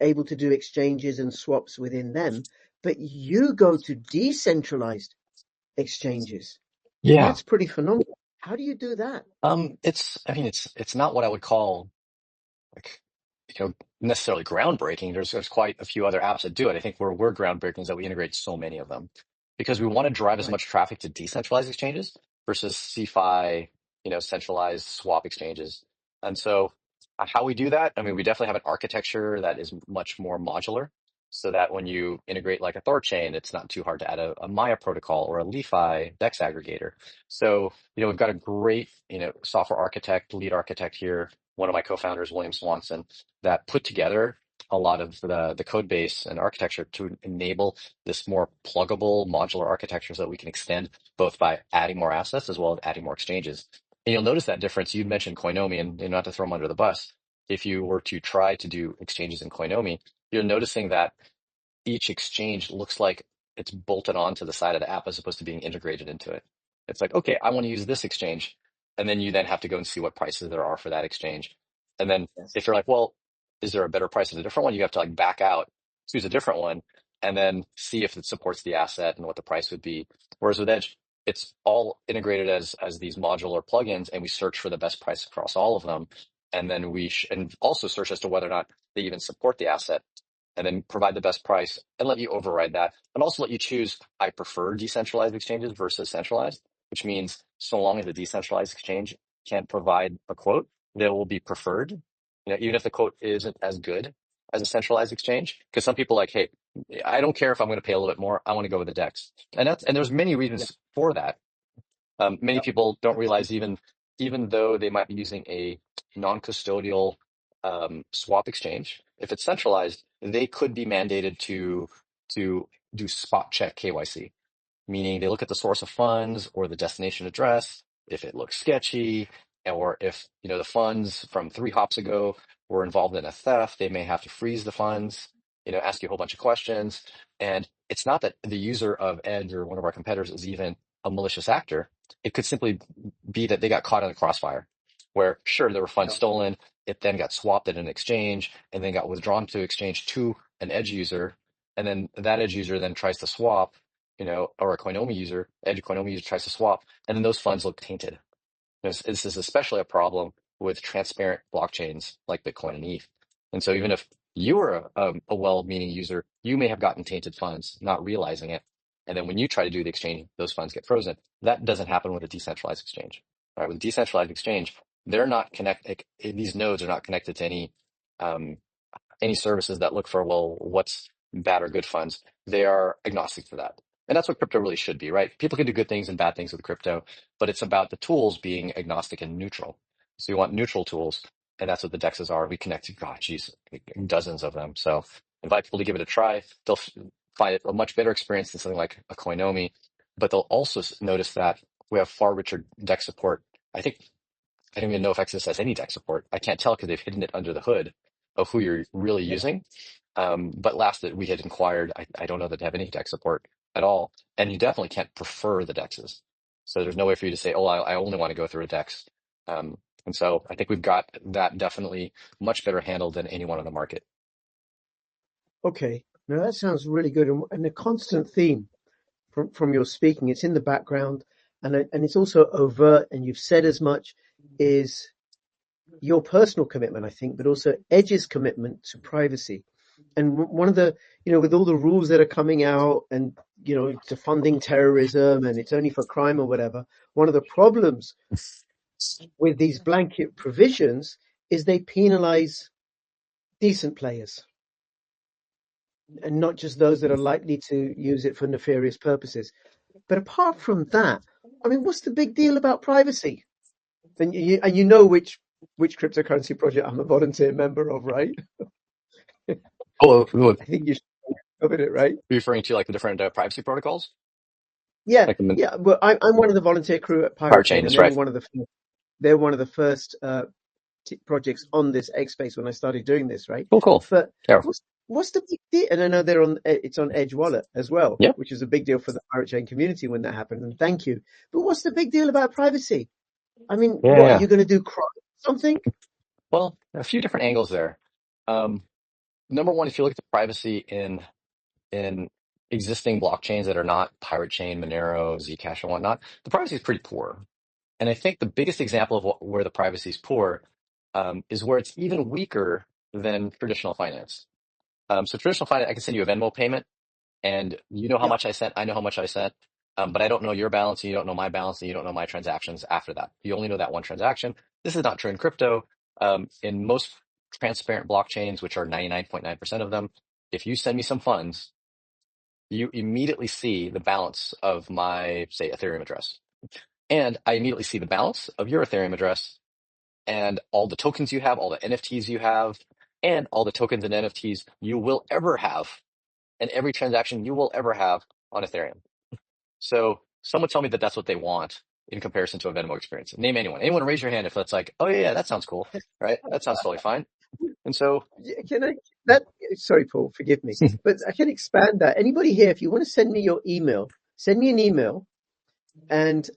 [SPEAKER 2] able to do exchanges and swaps within them, but you go to decentralized exchanges.
[SPEAKER 1] Yeah.
[SPEAKER 2] That's pretty phenomenal. How do you do that?
[SPEAKER 1] I mean, it's not what I would call like, necessarily groundbreaking. There's quite a few other apps that do it. I think where we're groundbreaking is that we integrate so many of them because we want to drive as
[SPEAKER 2] Right.
[SPEAKER 1] much traffic to decentralized exchanges versus CeFi, centralized swap exchanges. And so how we do that, I mean, we definitely have an architecture that is much more modular so that when you integrate like a Thorchain, it's not too hard to add a Maya protocol or a LeFi DEX aggregator. So, we've got a great, software architect, lead architect here, one of my co-founders, William Swanson, that put together a lot of the code base and architecture to enable this more pluggable modular architecture so that we can extend both by adding more assets as well as adding more exchanges. And you'll notice that difference. You mentioned Coinomi, and not to throw them under the bus. If you were to try to do exchanges in Coinomi, you're noticing that each exchange looks like it's bolted onto the side of the app as opposed to being integrated into it. It's like, okay, I want to use this exchange. And then you then have to go and see what prices there are for that exchange. And then
[SPEAKER 2] Yes.
[SPEAKER 1] if you're like, well, is there a better price at a different one? You have to like back out, choose a different one, and then see if it supports the asset and what the price would be. Whereas with Edge, it's all integrated as these modular plugins, and we search for the best price across all of them. And then and also search as to whether or not they even support the asset and then provide the best price and let you override that and also let you choose. I prefer decentralized exchanges versus centralized, which means so long as the decentralized exchange can provide a quote, they will be preferred, even if the quote isn't as good as a centralized exchange. Because some people are like, hey, I don't care if I'm going to pay a little bit more. I want to go with the DEX. And there's many
[SPEAKER 2] Yeah.
[SPEAKER 1] reasons for that. Many people don't realize even though they might be using a non-custodial swap exchange, if it's centralized, they could be mandated to do spot check KYC, meaning they look at the source of funds or the destination address. If it looks sketchy, or if the funds from 3 hops ago were involved in a theft, they may have to freeze the funds, ask you a whole bunch of questions. And it's not that the user of Edge or one of our competitors is even a malicious actor. It could simply be that they got caught in the crossfire, where sure there were funds stolen, it then got swapped at an exchange and then got withdrawn to exchange to an Edge user, and then that Edge user then tries to swap, or a Coinomi user, Edge Coinomi user tries to swap, and then those funds look tainted. This is especially a problem with transparent blockchains like Bitcoin and ETH. And so even if you were a well-meaning user, you may have gotten tainted funds, not realizing it. And then when you try to do the exchange, those funds get frozen. That doesn't happen with a decentralized exchange. Right? With a decentralized exchange, they're not connected. These nodes are not connected to um, any services that look for, well, what's bad or good funds. They are agnostic to that. And that's what crypto really should be, right? People can do good things and bad things with crypto, but it's about the tools being agnostic and neutral. So you want neutral tools, and that's what the DEXs are. We connect, God, geez, dozens of them. So invite people to give it a try. They'll find it a much better experience than something like a Coinomi, but they'll also notice that we have far richer DEX support. I think I don't even know if Exodus has any DEX support. I can't tell because they've hidden it under the hood of who you're really
[SPEAKER 2] Yeah.
[SPEAKER 1] using. But last that we had inquired, I don't know that they have any DEX support at all. And you definitely can't prefer the DEXs. So there's no way for you to say, oh, I only want to go through a DEX. And so I think we've got that definitely much better handled than anyone on the market.
[SPEAKER 2] Okay. Now that sounds really good, and a constant theme from your speaking, it's in the background, and it's also overt, and you've said as much, is your personal commitment, I think, but also Edge's commitment to privacy. And one of the, with all the rules that are coming out and, to funding terrorism and it's only for crime or whatever, one of the problems with these blanket provisions is they penalize decent players and not just those that are likely to use it for nefarious purposes. But apart from that, I mean, what's the big deal about privacy? And you know which cryptocurrency project I'm a volunteer member of, right?
[SPEAKER 1] Oh, are
[SPEAKER 2] I think you should covered it, right?
[SPEAKER 1] you referring to like the different privacy protocols,
[SPEAKER 2] Yeah,
[SPEAKER 1] like the
[SPEAKER 2] yeah. Well, I'm one of the volunteer crew at
[SPEAKER 1] power
[SPEAKER 2] Pirate
[SPEAKER 1] chain?
[SPEAKER 2] Chain, and
[SPEAKER 1] That's right.
[SPEAKER 2] they're one of the first projects on this Egg space when I started doing this, right?
[SPEAKER 1] Cool, cool.
[SPEAKER 2] But
[SPEAKER 1] Yeah,
[SPEAKER 2] what's the big deal? And I know they're on it's on Edge Wallet as well,
[SPEAKER 1] yeah,
[SPEAKER 2] which is a big deal for the Pirate Chain community when that happened. And thank you. But what's the big deal about privacy? I mean,
[SPEAKER 1] yeah,
[SPEAKER 2] what are
[SPEAKER 1] yeah.
[SPEAKER 2] you going to do? Cry something?
[SPEAKER 1] Well, a few different angles there. Um, Number one, if you look at the privacy in existing blockchains that are not Pirate Chain, Monero, Zcash, and whatnot, the privacy is pretty poor. And I think the biggest example of where the privacy is poor is where it's even weaker than traditional finance. So traditional finance, I can send you a Venmo payment, and you know how
[SPEAKER 2] Yeah,
[SPEAKER 1] much I sent, I know how much I sent, but I don't know your balance, and you don't know my balance, and you don't know my transactions after that. You only know that one transaction. This is not true in crypto. In most transparent blockchains, which are 99.9% of them, if you send me some funds, you immediately see the balance of my, say, Ethereum address. And I immediately see the balance of your Ethereum address and all the tokens you have, all the NFTs you have, and all the tokens and NFTs you will ever have, and every transaction you will ever have on Ethereum. So someone tell me that that's what they want in comparison to a Venmo experience. Name anyone. Anyone raise your hand if that's like, oh yeah, that sounds cool, right? That sounds totally fine. And so,
[SPEAKER 2] yeah, can I? That sorry, Paul, forgive me, but I can expand that. Anybody here, if you want to send me your email, send me an email, and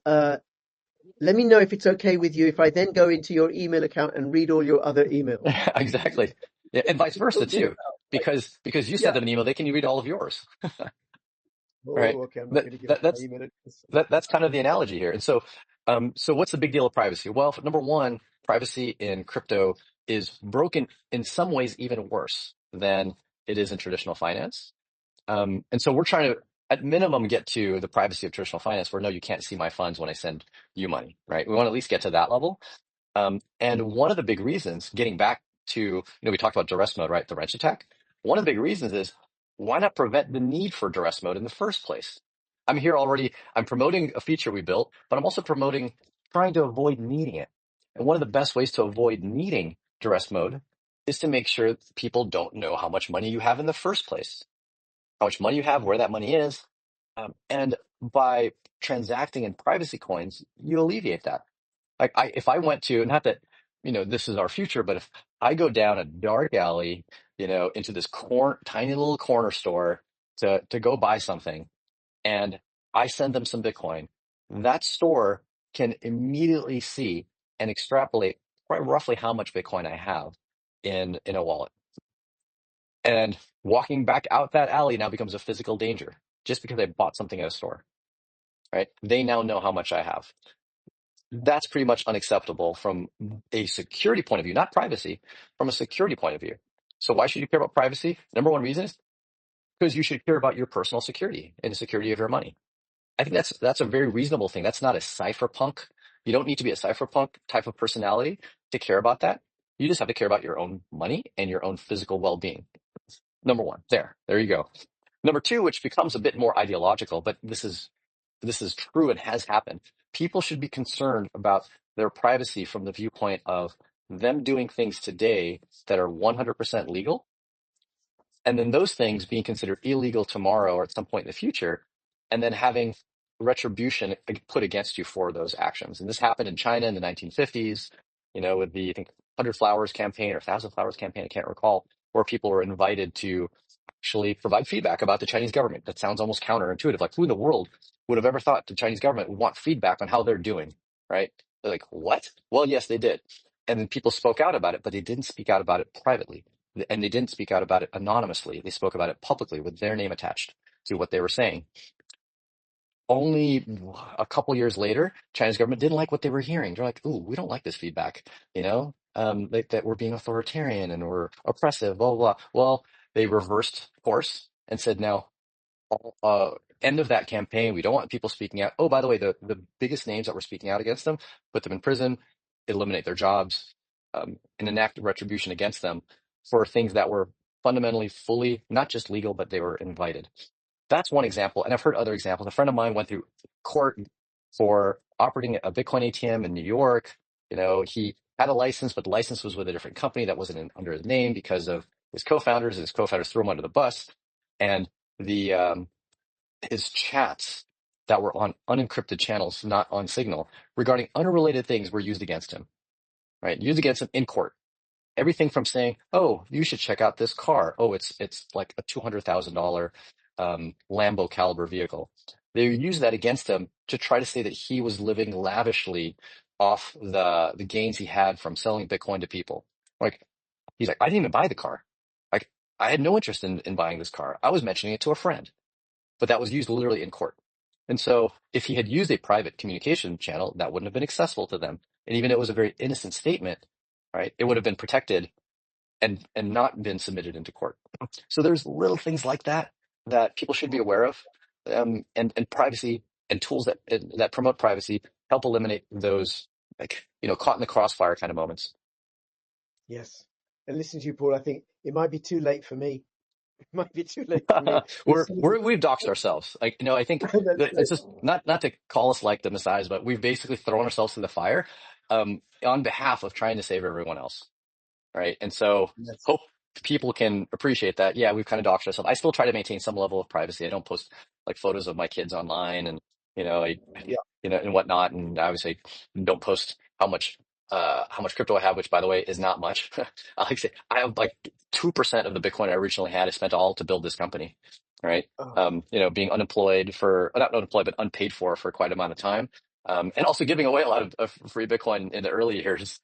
[SPEAKER 2] let me know if it's okay with you if I then go into your email account and read all your other emails.
[SPEAKER 1] exactly. Yeah, and vice versa
[SPEAKER 2] Talking
[SPEAKER 1] too,
[SPEAKER 2] about, like,
[SPEAKER 1] because you
[SPEAKER 2] yeah.
[SPEAKER 1] send them an email, they can read all of yours, right?
[SPEAKER 2] Oh, okay. I'm not
[SPEAKER 1] That,
[SPEAKER 2] going to give
[SPEAKER 1] that
[SPEAKER 2] out my
[SPEAKER 1] that's
[SPEAKER 2] email address.
[SPEAKER 1] that's kind of the analogy here. And so, so what's the big deal of privacy? Well, number one, privacy in crypto is broken in some ways even worse than it is in traditional finance. And so we're trying to, at minimum, get to the privacy of traditional finance where no, you can't see my funds when I send you money, right? We want to at least get to that level. And one of the big reasons, getting back to, we talked about duress mode, right? The wrench attack. One of the big reasons is why not prevent the need for duress mode in the first place? I'm here already, I'm promoting a feature we built, but I'm also promoting trying to avoid needing it. And one of the best ways to avoid needing duress mode is to make sure people don't know how much money you have in the first place, how much money you have, where that money is. And by transacting in privacy coins, you alleviate that. Like if I went to, not that, this is our future, but if I go down a dark alley, into this tiny little corner store to go buy something and I send them some Bitcoin, that store can immediately see and extrapolate quite roughly how much Bitcoin I have in a wallet. And walking back out that alley now becomes a physical danger just because I bought something at a store, right? They now know how much I have. That's pretty much unacceptable from a security point of view, not privacy, from a security point of view. So why should you care about privacy? Number one reason is because you should care about your personal security and the security of your money. I think that's a very reasonable thing. That's not a cypherpunk. You don't need to be a cypherpunk type of personality to care about that. You just have to care about your own money and your own physical well-being. Number one, there you go. Number two, which becomes a bit more ideological, but this is true and has happened. People should be concerned about their privacy from the viewpoint of them doing things today that are 100% legal, and then those things being considered illegal tomorrow or at some point in the future, and then having retribution put against you for those actions. And this happened in China in the 1950s, with the, I think, 100 Flowers campaign or 1,000 Flowers campaign, I can't recall, where people were invited to actually provide feedback about the Chinese government. That sounds almost counterintuitive. Like, who in the world would have ever thought the Chinese government would want feedback on how they're doing, right? They're like, what? Well, yes, they did. And then people spoke out about it, but they didn't speak out about it privately. And they didn't speak out about it anonymously. They spoke about it publicly with their name attached to what they were saying. Only a couple years later, China's government didn't like what they were hearing. They're like, "Ooh, we don't like this feedback," that we're being authoritarian and we're oppressive, blah, blah, blah. Well, they reversed course and said, now, end of that campaign, we don't want people speaking out. Oh, by the way, the biggest names that were speaking out against them, put them in prison, eliminate their jobs, and enact retribution against them for things that were fundamentally fully, not just legal, but they were invited. That's one example. And I've heard other examples. A friend of mine went through court for operating a Bitcoin ATM in New York. He had a license, but the license was with a different company that wasn't under his name because of his co-founders. His co-founders threw him under the bus, and the his chats that were on unencrypted channels, not on Signal, regarding unrelated things were used against him, right? Used against him in court. Everything from saying, "Oh, you should check out this car. Oh, it's like a $200,000 Lambo caliber vehicle." They used that against him to try to say that he was living lavishly off the gains he had from selling Bitcoin to people. Like he's like, "I didn't even buy the car. Like I had no interest in buying this car. I was mentioning it to a friend." But that was used literally in court. And so if he had used a private communication channel, that wouldn't have been accessible to them. And even if it was a very innocent statement, right, it would have been protected and not been submitted into court. So there's little things like that that people should be aware of, and privacy and tools that promote privacy help eliminate those caught in the crossfire kind of moments.
[SPEAKER 2] Yes. And listening to you, Paul, I think it might be too late for me. It might be too late for me.
[SPEAKER 1] We've doxed ourselves. I think that it's just not to call us like the messiahs, but we've basically thrown ourselves in the fire on behalf of trying to save everyone else. Right. And so
[SPEAKER 2] Yes.
[SPEAKER 1] hope people can appreciate that. Yeah, we've kind of doxed ourselves. I still try to maintain some level of privacy. I don't post like photos of my kids online and,
[SPEAKER 2] Yeah.
[SPEAKER 1] and whatnot. And obviously don't post how much crypto I have, which by the way is not much. I like to say I have like 2% of the Bitcoin I originally had. I spent all to build this company. Right.
[SPEAKER 2] Oh,
[SPEAKER 1] Being unemployed not unemployed, but unpaid for quite a amount of time. And also giving away a lot of free Bitcoin in the early years,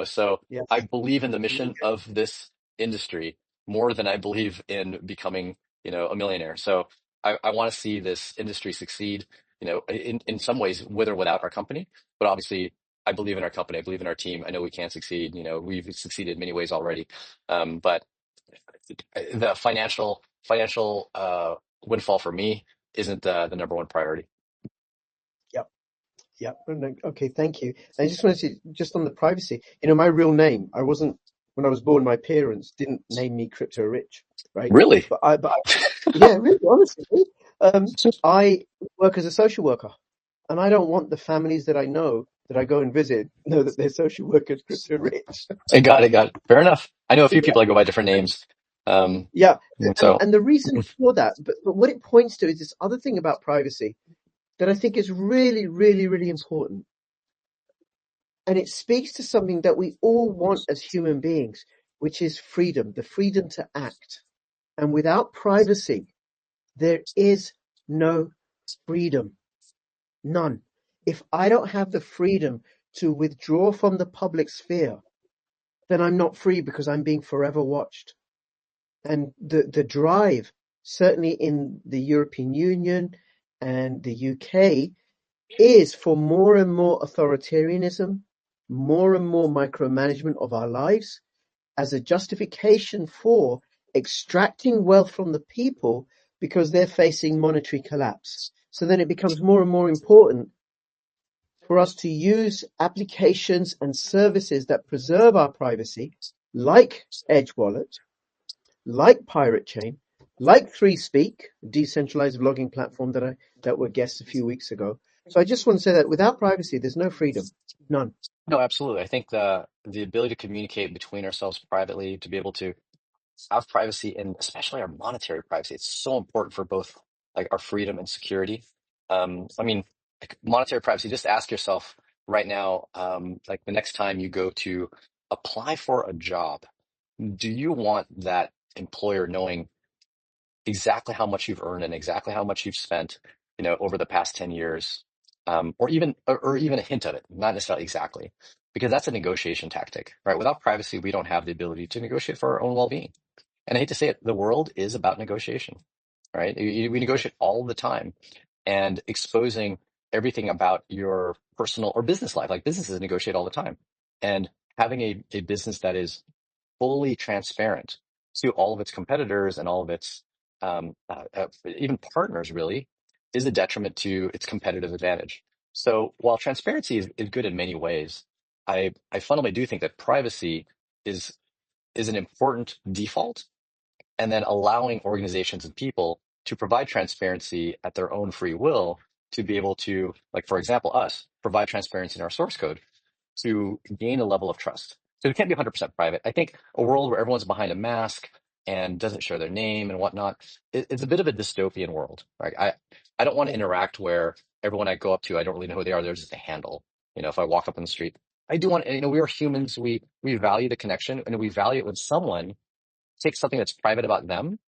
[SPEAKER 1] so I
[SPEAKER 2] yes.
[SPEAKER 1] believe in the mission of this industry more than I believe in becoming, a millionaire. So I want to see this industry succeed, in some ways with or without our company. But obviously, I believe in our company. I believe in our team. I know we can succeed. We've succeeded in many ways already. But the financial windfall for me isn't the number one priority.
[SPEAKER 2] Yep. Yep. Oh, no, okay. Thank you. I just wanted to, just on the privacy, my real name, when I was born, my parents didn't name me Crypto Rich, right?
[SPEAKER 1] Really?
[SPEAKER 2] Yeah, really, honestly, I work as a social worker, and I don't want the families that I know that I go and visit know that they're social workers Crypto Rich.
[SPEAKER 1] I got it. Fair enough. I know a few
[SPEAKER 2] Yeah.
[SPEAKER 1] people that go by different names.
[SPEAKER 2] Yeah.
[SPEAKER 1] And
[SPEAKER 2] And
[SPEAKER 1] so
[SPEAKER 2] and the reason for that, but what it points to is this other thing about privacy that I think is really, really, really important. And it speaks to something that we all want as human beings, which is freedom, the freedom to act. And without privacy, there is no freedom. None. If I don't have the freedom to withdraw from the public sphere, then I'm not free because I'm being forever watched. And the drive, certainly in the European Union and the UK, is for more and more authoritarianism, more and more micromanagement of our lives as a justification for extracting wealth from the people because they're facing monetary collapse. So then it becomes more and more important for us to use applications and services that preserve our privacy, like Edge Wallet, like Pirate Chain, like ThreeSpeak, a decentralized vlogging platform that were guests a few weeks ago. So I just want to say that without privacy, there's no freedom, none.
[SPEAKER 1] no, absolutely. I think the ability to communicate between ourselves privately, to be able to have privacy and especially our monetary privacy, it's so important for both like our freedom and security. I mean, like monetary privacy, just ask yourself right now, like the next time you go to apply for a job, do you want that employer knowing exactly how much you've earned and exactly how much you've spent, over the past 10 years, or even a hint of it, not necessarily exactly, because that's a negotiation tactic, right? Without privacy, we don't have the ability to negotiate for our own well-being. And I hate to say it, the world is about negotiation, right? We negotiate all the time, and exposing everything about your personal or business life, like businesses negotiate all the time, and having a business that is fully transparent to all of its competitors and all of its even partners really is a detriment to its competitive advantage. So while transparency is good in many ways, I fundamentally do think that privacy is is an important default, and then allowing organizations and people to provide transparency at their own free will to be able to, like, for example, us provide transparency in our source code to gain a level of trust. So it can't be 100% private. I think a world where everyone's behind a mask and doesn't share their name and whatnot, it's a bit of a dystopian world, right? I don't want to
[SPEAKER 2] Yeah.
[SPEAKER 1] interact where everyone I go up to, I don't really know who they are. They're just a handle. If I walk up on the street, I do want, we are humans. We value the connection, and we value it when someone takes something that's private about them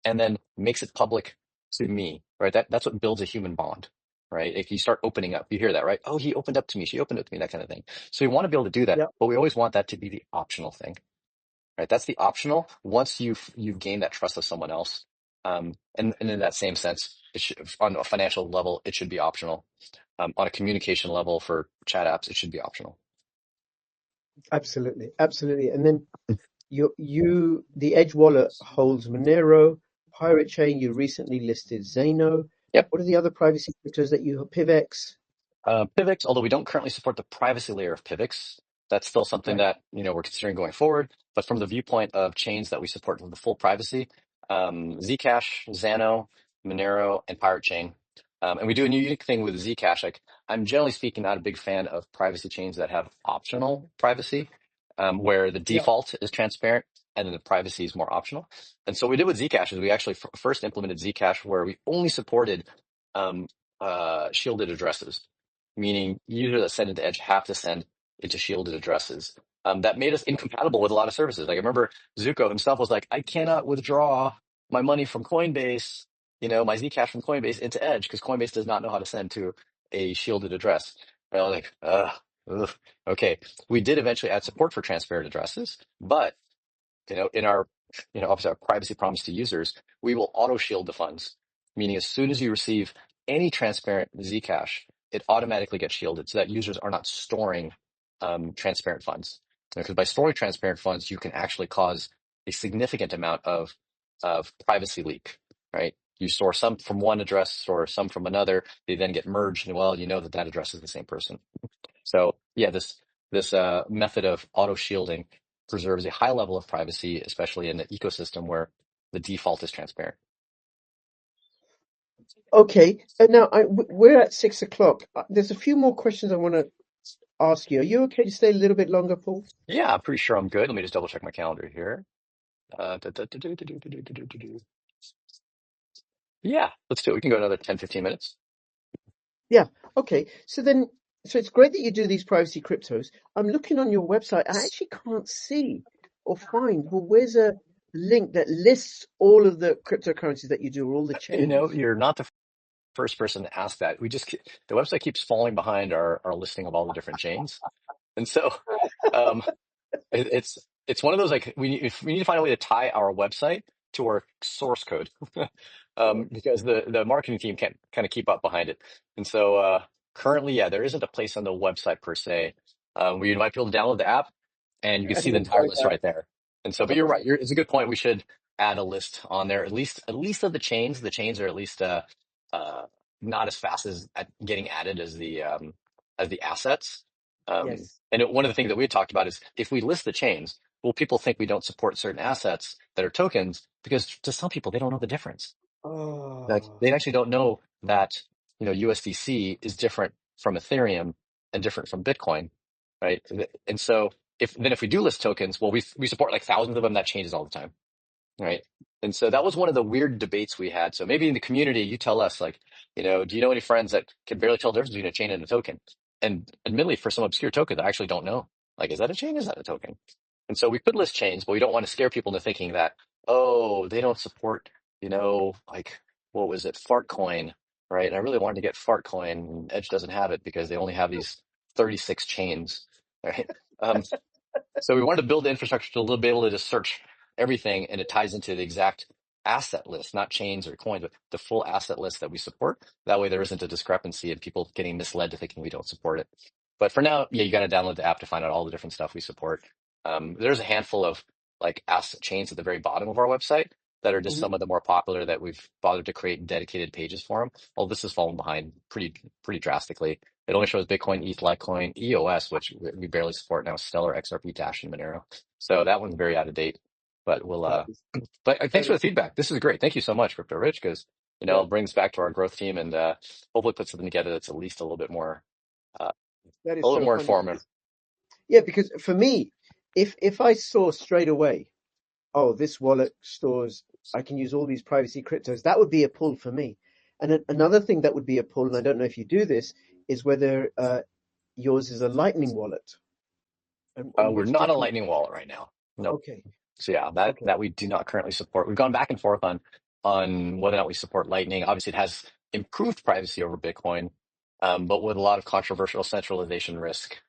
[SPEAKER 1] and then makes it public to me, right? That's what builds a human bond, right? If you start opening up, you hear that, right? Oh, he opened up to me. She opened up to me, that kind of thing. So we want to be able to do that,
[SPEAKER 2] Yeah.
[SPEAKER 1] but we always want that to be the optional thing, right? That's the optional. Once you've gained that trust of someone else, and in that same sense, it should, on a financial level, it should be optional. On a communication level for chat apps, it should be optional.
[SPEAKER 2] Absolutely. Absolutely. And then the Edge wallet holds Monero, Pirate Chain. You recently listed Zano.
[SPEAKER 1] Yep.
[SPEAKER 2] What are the other privacy cryptos that you have? PivX.
[SPEAKER 1] PIVX, although we don't currently support the privacy layer of PIVX, that's still something
[SPEAKER 2] Right.
[SPEAKER 1] that we're considering going forward. But from the viewpoint of chains that we support with the full privacy, Zcash, Zano, Monero, and Pirate Chain. And we do a unique thing with Zcash. Like, I'm generally speaking not a big fan of privacy chains that have optional privacy, where the
[SPEAKER 2] Yeah.
[SPEAKER 1] default is transparent and then the privacy is more optional. And so what we did with Zcash is we actually first implemented Zcash where we only supported um, shielded addresses, meaning users that send into Edge have to send into shielded addresses. That made us incompatible with a lot of services. Like I remember Zuko himself was like, I cannot withdraw my money from Coinbase, my Zcash from Coinbase into Edge because Coinbase does not know how to send to a shielded address. And I was like, ugh, okay. We did eventually add support for transparent addresses, but in our, obviously our privacy promise to users, we will auto shield the funds, meaning as soon as you receive any transparent Zcash, it automatically gets shielded so that users are not storing transparent funds. Because by storing transparent funds, you can actually cause a significant amount of privacy leak, right? You store some from one address or some from another, they then get merged, and well, you know that address is the same person. So yeah, this method of auto shielding preserves a high level of privacy, especially in an ecosystem where the default is transparent.
[SPEAKER 2] Okay. And now we're at 6 o'clock. There's a few more questions I want to ask you. Are you okay to stay a little bit longer, Paul?
[SPEAKER 1] Yeah, I'm pretty sure I'm good. Let me just double check my calendar here. Yeah, let's do it. We can go another 10, 15 minutes.
[SPEAKER 2] Yeah. Okay. So it's great that you do these privacy cryptos. I'm looking on your website. I actually can't see or find, well, where's a link that lists all of the cryptocurrencies that you do, or all the chains?
[SPEAKER 1] You're not the first person to ask that. The website keeps falling behind our listing of all the different chains. And so um, it's one of those, like, we need to find a way to tie our website to our source code, because the marketing team can't kind of keep up behind it. And so currently, yeah, there isn't a place on the website per se where you might be able to download the app and you can
[SPEAKER 2] And
[SPEAKER 1] see the
[SPEAKER 2] then
[SPEAKER 1] entire
[SPEAKER 2] find
[SPEAKER 1] list
[SPEAKER 2] out.
[SPEAKER 1] right there. And so, but you're right.
[SPEAKER 2] Okay.
[SPEAKER 1] It's a good point. We should add a list on there, at least of the chains. The chains are at least uh, not as fast as at getting added as the assets.
[SPEAKER 2] Yes.
[SPEAKER 1] And one of the things that we had talked about is if we list the chains, will people think we don't support certain assets that are tokens? Because to some people, they don't know the difference. Like
[SPEAKER 2] Oh,
[SPEAKER 1] they actually don't know that, USDC is different from Ethereum and different from Bitcoin, right? And so if we do list tokens, well, we support like thousands of them. That changes all the time, right? And so that was one of the weird debates we had. So maybe in the community, you tell us, like, do you know any friends that can barely tell the difference between a chain and a token? And admittedly, for some obscure tokens, I actually don't know. Like, is that a chain? Is that a token? And so we could list chains, but we don't want to scare people into thinking that, oh, they don't support, like, what was it, Fartcoin, right? And I really wanted to get Fartcoin, and Edge doesn't have it because they only have these 36 chains, right? So we wanted to build the infrastructure to be able to just search everything, and it ties into the exact asset list, not chains or coins, but the full asset list that we support. That way there isn't a discrepancy and people getting misled to thinking we don't support it. But for now, yeah, you got to download the app to find out all the different stuff we support. There's a handful of like asset chains at the very bottom of our website that are just
[SPEAKER 2] mhm.
[SPEAKER 1] some of the more popular that we've bothered to create dedicated pages for them. Well, this has fallen behind pretty drastically. It only shows Bitcoin, ETH, Litecoin, EOS, which we barely support now, Stellar, XRP, Dash, and Monero. So that one's very out of date. But
[SPEAKER 2] That is
[SPEAKER 1] thanks
[SPEAKER 2] that
[SPEAKER 1] for the
[SPEAKER 2] is
[SPEAKER 1] feedback. This is great. Thank you so much, Crypto Rich, because
[SPEAKER 2] yeah,
[SPEAKER 1] it brings back to our growth team and hopefully put something together that's at least uh,
[SPEAKER 2] that
[SPEAKER 1] a
[SPEAKER 2] is
[SPEAKER 1] little
[SPEAKER 2] so
[SPEAKER 1] more
[SPEAKER 2] funny.
[SPEAKER 1] informative.
[SPEAKER 2] Yeah, because for me, if I saw straight away, oh, this wallet stores, I can use all these privacy cryptos, that would be a pull for me. And another thing that would be a pull, and I don't know if you do this, is whether yours is a Lightning wallet, and
[SPEAKER 1] We're
[SPEAKER 2] which
[SPEAKER 1] not a
[SPEAKER 2] different.
[SPEAKER 1] Lightning wallet right now. Nope.
[SPEAKER 2] Okay,
[SPEAKER 1] So yeah, that
[SPEAKER 2] okay,
[SPEAKER 1] that we do not currently support. We've gone back and forth on whether or not we support Lightning. Obviously, it has improved privacy over Bitcoin, but with a lot of controversial centralization risk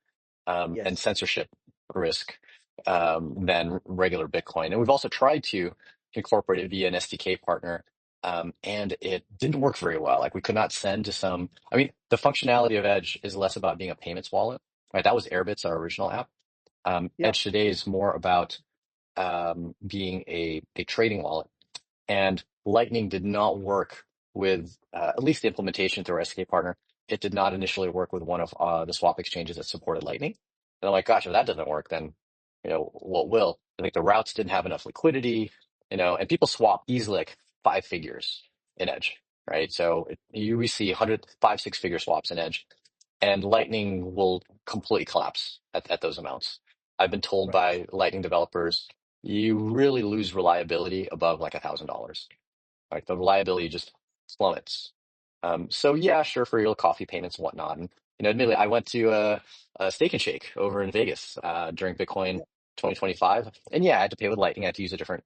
[SPEAKER 1] and
[SPEAKER 2] yes,
[SPEAKER 1] censorship risk than regular Bitcoin. And we've also tried to incorporate it via an SDK partner, and it didn't work very well. Like we could not send to some. I mean, the functionality of Edge is less about being a payments wallet, right? That was Airbit's, our original app.
[SPEAKER 2] yeah,
[SPEAKER 1] Edge today is more about being a trading wallet. And Lightning did not work with, at least the implementation through our SK partner. It did not initially work with one of the swap exchanges that supported Lightning. And I'm like, gosh, if that doesn't work, then what will? I think the routes didn't have enough liquidity, and people swap easily like 5 figures in Edge, right? So we see 100, 5, 6 figure swaps in Edge, and Lightning will completely collapse at those amounts. I've been told
[SPEAKER 2] right,
[SPEAKER 1] by Lightning developers, you really lose reliability above like $1,000. Like the reliability just plummets. So yeah, sure, for your coffee payments and whatnot. And admittedly, I went to a Steak and Shake over in Vegas during Bitcoin
[SPEAKER 2] yeah,
[SPEAKER 1] 2025, and yeah, I had to pay with Lightning. I had to use a different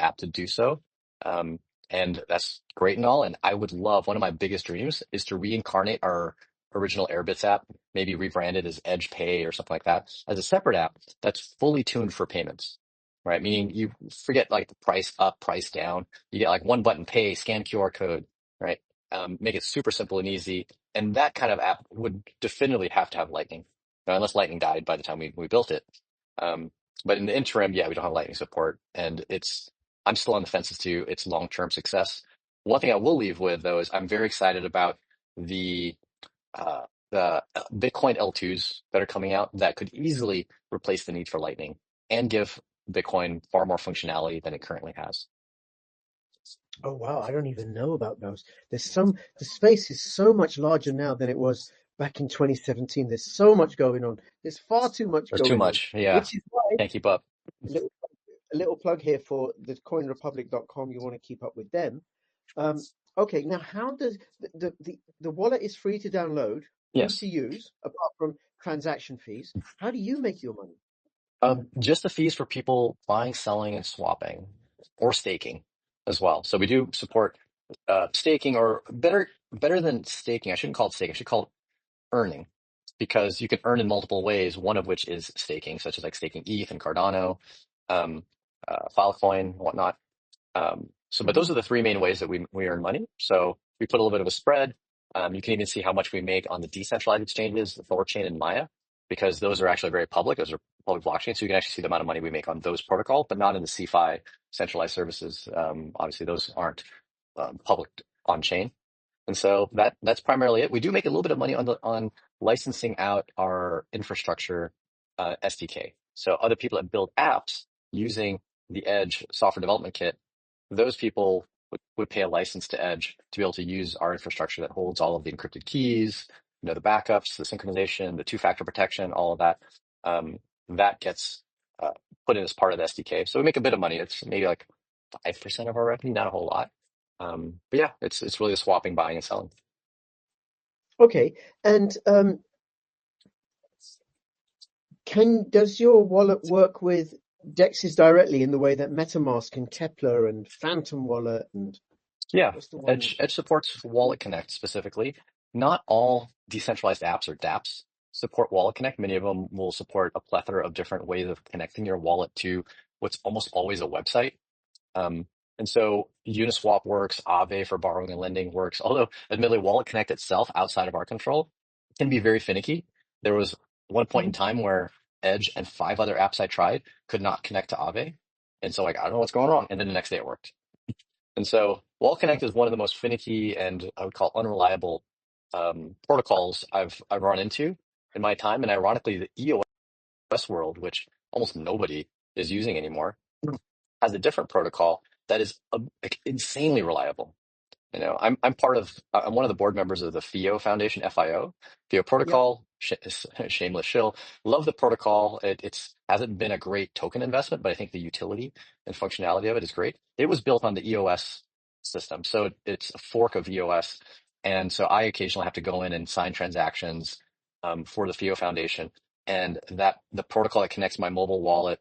[SPEAKER 1] app to do so. Um, and that's great and all. And I would love, one of my biggest dreams is to reincarnate our original Airbits app, maybe rebranded as Edge Pay or something like that, as a separate app that's fully tuned for payments. Right, meaning you forget like the price up, price down. You get like one button pay, scan QR code, right? Make it super simple and easy. And that kind of app would definitively have to have Lightning, unless Lightning died by the time we built it. Um, but in the interim, yeah, we don't have Lightning support, and I'm still on the fence as to its long-term success. One thing I will leave with though is I'm very excited about the Bitcoin L2s that are coming out that could easily replace the need for Lightning and give Bitcoin far more functionality than it currently has.
[SPEAKER 2] oh wow, I don't even know about those. The space is so much larger now than it was back in 2017. There's so much going on. There's far too much
[SPEAKER 1] There's too
[SPEAKER 2] going on,
[SPEAKER 1] much. Yeah,
[SPEAKER 2] which is why
[SPEAKER 1] can't keep up.
[SPEAKER 2] a little, a little plug here for the coinrepublic.com. You want to keep up with them. Um, okay, now how does the wallet is free to download, free
[SPEAKER 1] Yes.
[SPEAKER 2] to use, apart from transaction fees. How do you make your money?
[SPEAKER 1] Just the fees for people buying, selling, and swapping, or staking as well. So we do support staking, or better than staking. I shouldn't call it staking. I should call it earning, because you can earn in multiple ways. One of which is staking, such as like staking ETH and Cardano, um, Filecoin, whatnot. But
[SPEAKER 2] Hmm.
[SPEAKER 1] those are the three main ways that we earn money. So we put a little bit of a spread. You can even see how much we make on the decentralized exchanges, the Thorchain and Maya, because those are actually very public. Those are public blockchains. So you can actually see the amount of money we make on those protocols, but not in the CeFi centralized services. Obviously, those aren't public on chain. And so that's primarily it. We do make a little bit of money on licensing out our infrastructure SDK. So other people that build apps using the Edge software development kit, those people would pay a license to Edge to be able to use our infrastructure that holds all of the encrypted keys, the backups, the synchronization, the two-factor protection, all of that. Um, that gets uh, put in as part of the SDK. So we make a bit of money. It's maybe like 5% of our revenue, not a whole lot. But yeah, it's really the swapping, buying, and selling.
[SPEAKER 2] Okay, and does your wallet work with DEXs directly in the way that MetaMask and Kepler and Phantom Wallet and
[SPEAKER 1] Yeah,
[SPEAKER 2] what's the one?
[SPEAKER 1] Edge supports Wallet Connect specifically. Not all decentralized apps or dApps support Wallet Connect. Many of them will support a plethora of different ways of connecting your wallet to what's almost always a website. Um, and so Uniswap works, Aave for borrowing and lending works. Although, admittedly, Wallet Connect itself, outside of our control, can be very finicky. There was one point in
[SPEAKER 2] Mhm.
[SPEAKER 1] time where Edge and 5 other apps I tried could not connect to Aave. And so, like, I don't know what's going wrong. And then the next day it worked. And so Wall Connect is one of the most finicky and I would call unreliable protocols I've run into in my time. And ironically, the EOS world, which almost nobody is using anymore, has a different protocol that is like, insanely reliable. I'm one of the board members of the FIO Foundation, FIO
[SPEAKER 2] Yep.
[SPEAKER 1] protocol. shameless shill. Love the protocol. It's hasn't been a great token investment, but I think the utility and functionality of it is great. It was built on the EOS system, so it's a fork of EOS, and so I occasionally have to go in and sign transactions for the FIO Foundation, and that the protocol that connects my mobile wallet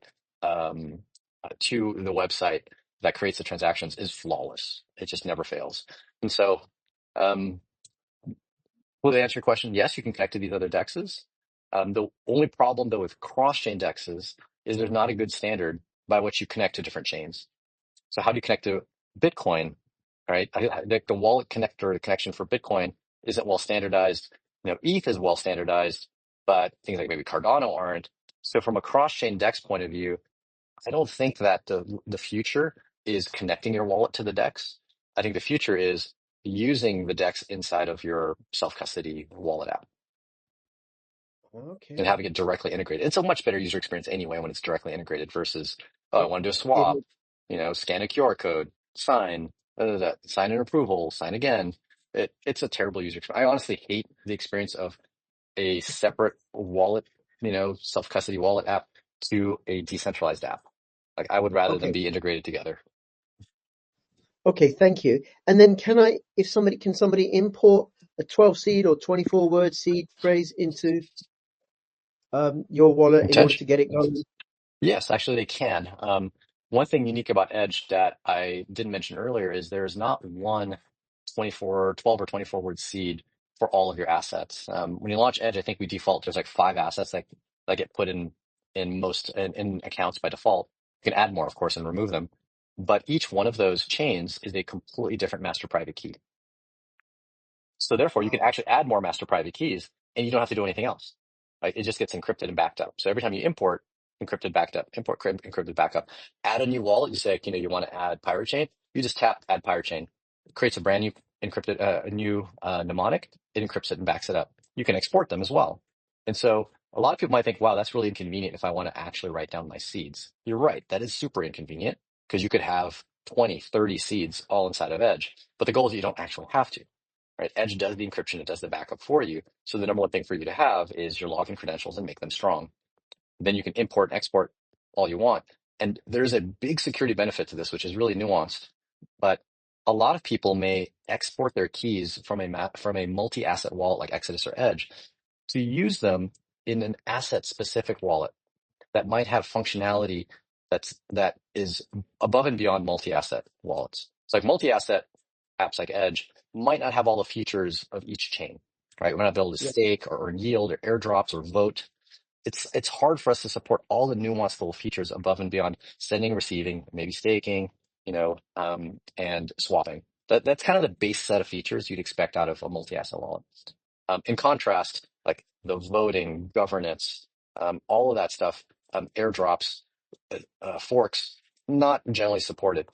[SPEAKER 1] to the website that creates the transactions is flawless. It just never fails. And so, um, will they answer your question? Yes, you can connect to these other dexes. The only problem, though, with cross-chain dexes is there's not a good standard by which you connect to different chains. So how do you connect to Bitcoin, right? Like the wallet connector, the connection for Bitcoin isn't well standardized. ETH is well standardized, but things like maybe Cardano aren't. So from a cross-chain DEX point of view, I don't think that the future is connecting your wallet to the DEX. I think the future is using the DEX inside of your self-custody wallet app and
[SPEAKER 2] Okay.
[SPEAKER 1] having it directly integrated. It's a much better user experience anyway when it's directly integrated versus, oh, I
[SPEAKER 2] It,
[SPEAKER 1] want to do a
[SPEAKER 2] it
[SPEAKER 1] swap,
[SPEAKER 2] is.
[SPEAKER 1] scan a QR code, sign, sign an approval, sign again. It's a terrible user experience. I honestly hate the experience of a separate wallet, self-custody wallet app to a decentralized app. Like I would rather them
[SPEAKER 2] Okay.
[SPEAKER 1] be integrated together.
[SPEAKER 2] Okay, thank you. And then can somebody import a 12 seed or 24 word seed phrase into your wallet in order
[SPEAKER 1] Edge?
[SPEAKER 2] to get it going?
[SPEAKER 1] Yes, actually they can. One thing unique about Edge that I didn't mention earlier is there's not one 12 or 24 word seed for all of your assets. When you launch Edge, I think we default there's like 5 assets that get put in most in accounts by default. You can add more, of course, and remove them. But each one of those chains is a completely different master private key. So therefore, you can
[SPEAKER 2] Wow.
[SPEAKER 1] actually add more master private keys and you don't have to do anything else. Right? It just gets encrypted and backed up. So every time you import, encrypted, backed up, encrypted, backup, add a new wallet. You say, you want to add Pirate Chain. You just tap add Pirate Chain. It creates a brand new encrypted, a new mnemonic. It encrypts it and backs it up. You can export them as well. And so a lot of people might think, wow, that's really inconvenient if I want to actually write down my seeds. You're right. That is super inconvenient because you could have 20, 30 seeds all inside of Edge. But the goal is that you don't actually have to. Right? Edge does the encryption, it does the backup for you. So the number one thing for you to have is your login credentials and make them strong. Then you can import and export all you want. And there's a big security benefit to this, which is really nuanced. But a lot of people may export their keys from a multi-asset wallet like Exodus or Edge to use them in an asset-specific wallet that might have functionality that is above and beyond multi-asset wallets. It's like multi-asset apps like Edge might not have all the features of each chain, right? We're not able to
[SPEAKER 2] Yeah.
[SPEAKER 1] stake or earn yield or airdrops or vote. It's hard for us to support all the nuanced little features above and beyond sending, receiving, maybe staking, and swapping. That's kind of the base set of features you'd expect out of a multi-asset wallet. In contrast, like the voting, governance, all of that stuff, airdrops, forks, not generally supported.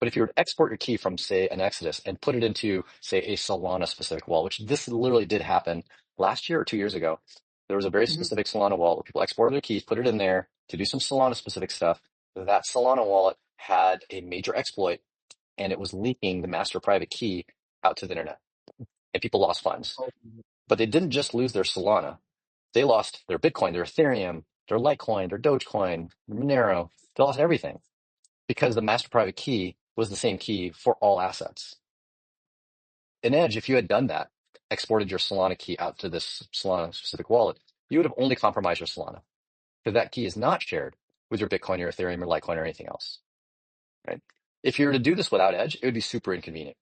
[SPEAKER 1] But if you were to export your key from, say, an Exodus and put it into, say, a Solana specific wallet, which this literally did happen last year or 2 years ago, there was a very
[SPEAKER 2] Mhm.
[SPEAKER 1] specific Solana wallet where people exported their keys, put it in there to do some Solana specific stuff. That Solana wallet had a major exploit and it was leaking the master private key out to the internet and people lost funds.
[SPEAKER 2] Oh,
[SPEAKER 1] But they didn't just lose their Solana. They lost their Bitcoin, their Ethereum, their Litecoin, their Dogecoin, Monero. They lost everything because the master private key was the same key for all assets. In Edge, if you had done that, exported your Solana key out to this Solana specific wallet, you would have only compromised your Solana because that key is not shared with your Bitcoin, your Ethereum, or Litecoin, or anything else. Right? If you were to do this without Edge, it would be super inconvenient.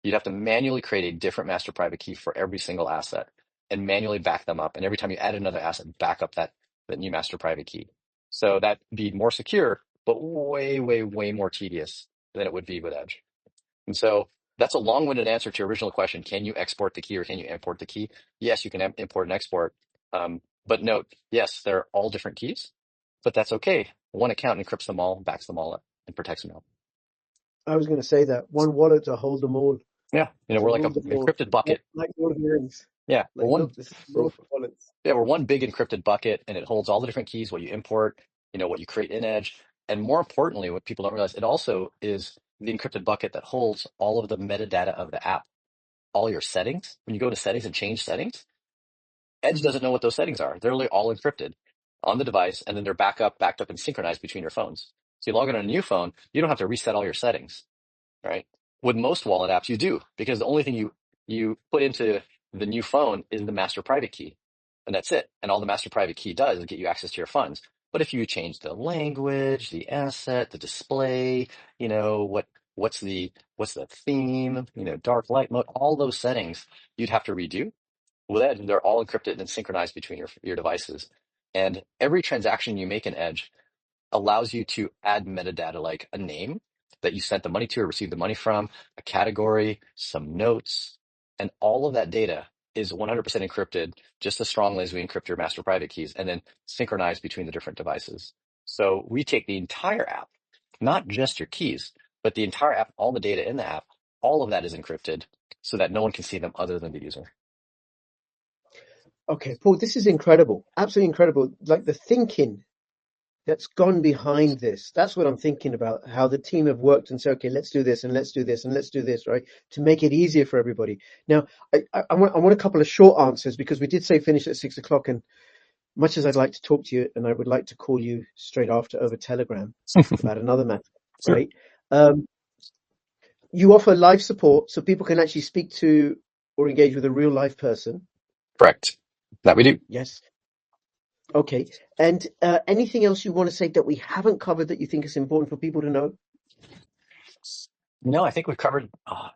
[SPEAKER 1] You'd have to manually create a different master private key for every single asset and manually back them up. And every time you add another asset, back up that new master private key. So that'd be more secure, but way, way, way more tedious than it would be with Edge. And so that's a long-winded answer to your original question. Can you export the key or can you import the key? Yes, you can import and export. But note, yes, they're all different keys, but that's okay. One account encrypts them all, backs them all up, and protects them all.
[SPEAKER 2] I was going to say that one wallet to hold them all,
[SPEAKER 1] Yeah,
[SPEAKER 2] to
[SPEAKER 1] we're like
[SPEAKER 2] rule
[SPEAKER 1] an
[SPEAKER 2] them all,
[SPEAKER 1] encrypted bucket.
[SPEAKER 2] like Lord of the Rings.
[SPEAKER 1] Yeah,
[SPEAKER 2] Like, look, this is
[SPEAKER 1] we're
[SPEAKER 2] more wallets.
[SPEAKER 1] Yeah, we're one big encrypted bucket and it holds all the different keys, what you import, what you create in Edge. And more importantly, what people don't realize, it also is the encrypted bucket that holds all of the metadata of the app, all your settings. When you go to settings and change settings, Edge doesn't know what those settings are. They're really all encrypted on the device, and then they're backed up and synchronized between your phones. So you log in on a new phone, you don't have to reset all your settings, right? With most wallet apps, you do, because the only thing you put into the new phone is the master private key, and that's it. And all the master private key does is get you access to your funds. But if you change the language, the asset, the display, what's the theme, dark light mode, all those settings you'd have to redo. With Edge, they're all encrypted and synchronized between your devices. And every transaction you make in Edge allows you to add metadata like a name that you sent the money to or received the money from, a category, some notes, and all of that data is 100% encrypted, just as strongly as we encrypt your master private keys, and then synchronized between the different devices. So we take the entire app, not just your keys, but the entire app, all the data in the app, all of that is encrypted so that no one can see them other than the user.
[SPEAKER 2] Okay, Paul, this is incredible. Absolutely incredible. Like the thinking that's gone behind this. That's what I'm thinking about, how the team have worked and said, okay, let's do this and let's do this and let's do this, right? To make it easier for everybody. Now, I want a couple of short answers because we did say finish at 6 o'clock, and much as I'd like to talk to you, and I would like to call you straight after over Telegram about another matter, right? You offer live support so people can actually speak to or engage with a real live person.
[SPEAKER 1] Correct. That we do.
[SPEAKER 2] Yes. Okay. And anything else you want to say that we haven't covered that you think is important for people to know?
[SPEAKER 1] No, I think we've covered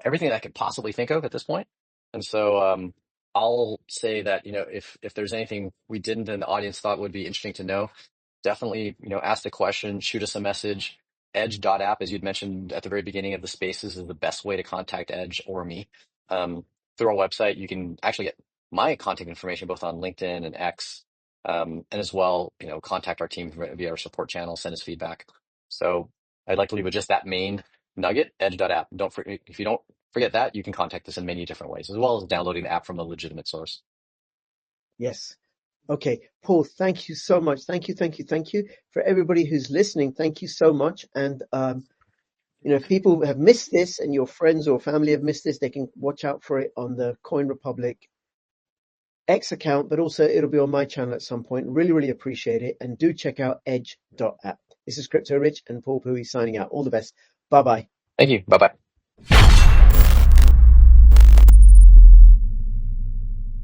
[SPEAKER 1] everything that I could possibly think of at this point. And so I'll say that, if there's anything we didn't and the audience thought would be interesting to know, definitely, ask the question, shoot us a message. Edge.app, as you'd mentioned at the very beginning of the spaces, is the best way to contact Edge or me. Through our website, you can actually get my contact information both on LinkedIn and X, and as well, contact our team via our support channel, send us feedback. So I'd like to leave with just that main nugget, edge.app. If you don't forget that, you can contact us in many different ways, as well as downloading the app from a legitimate source.
[SPEAKER 2] Yes. Okay, Paul, thank you so much. Thank you. For everybody who's listening, thank you so much. And, if people have missed this and your friends or family have missed this, they can watch out for it on the Coin Republic X account, but also it'll be on my channel at some point. Really, really appreciate it. And do check out edge.app. This is Crypto Rich and Paul Puey signing out. All the best. Bye-bye.
[SPEAKER 1] Thank you. Bye-bye.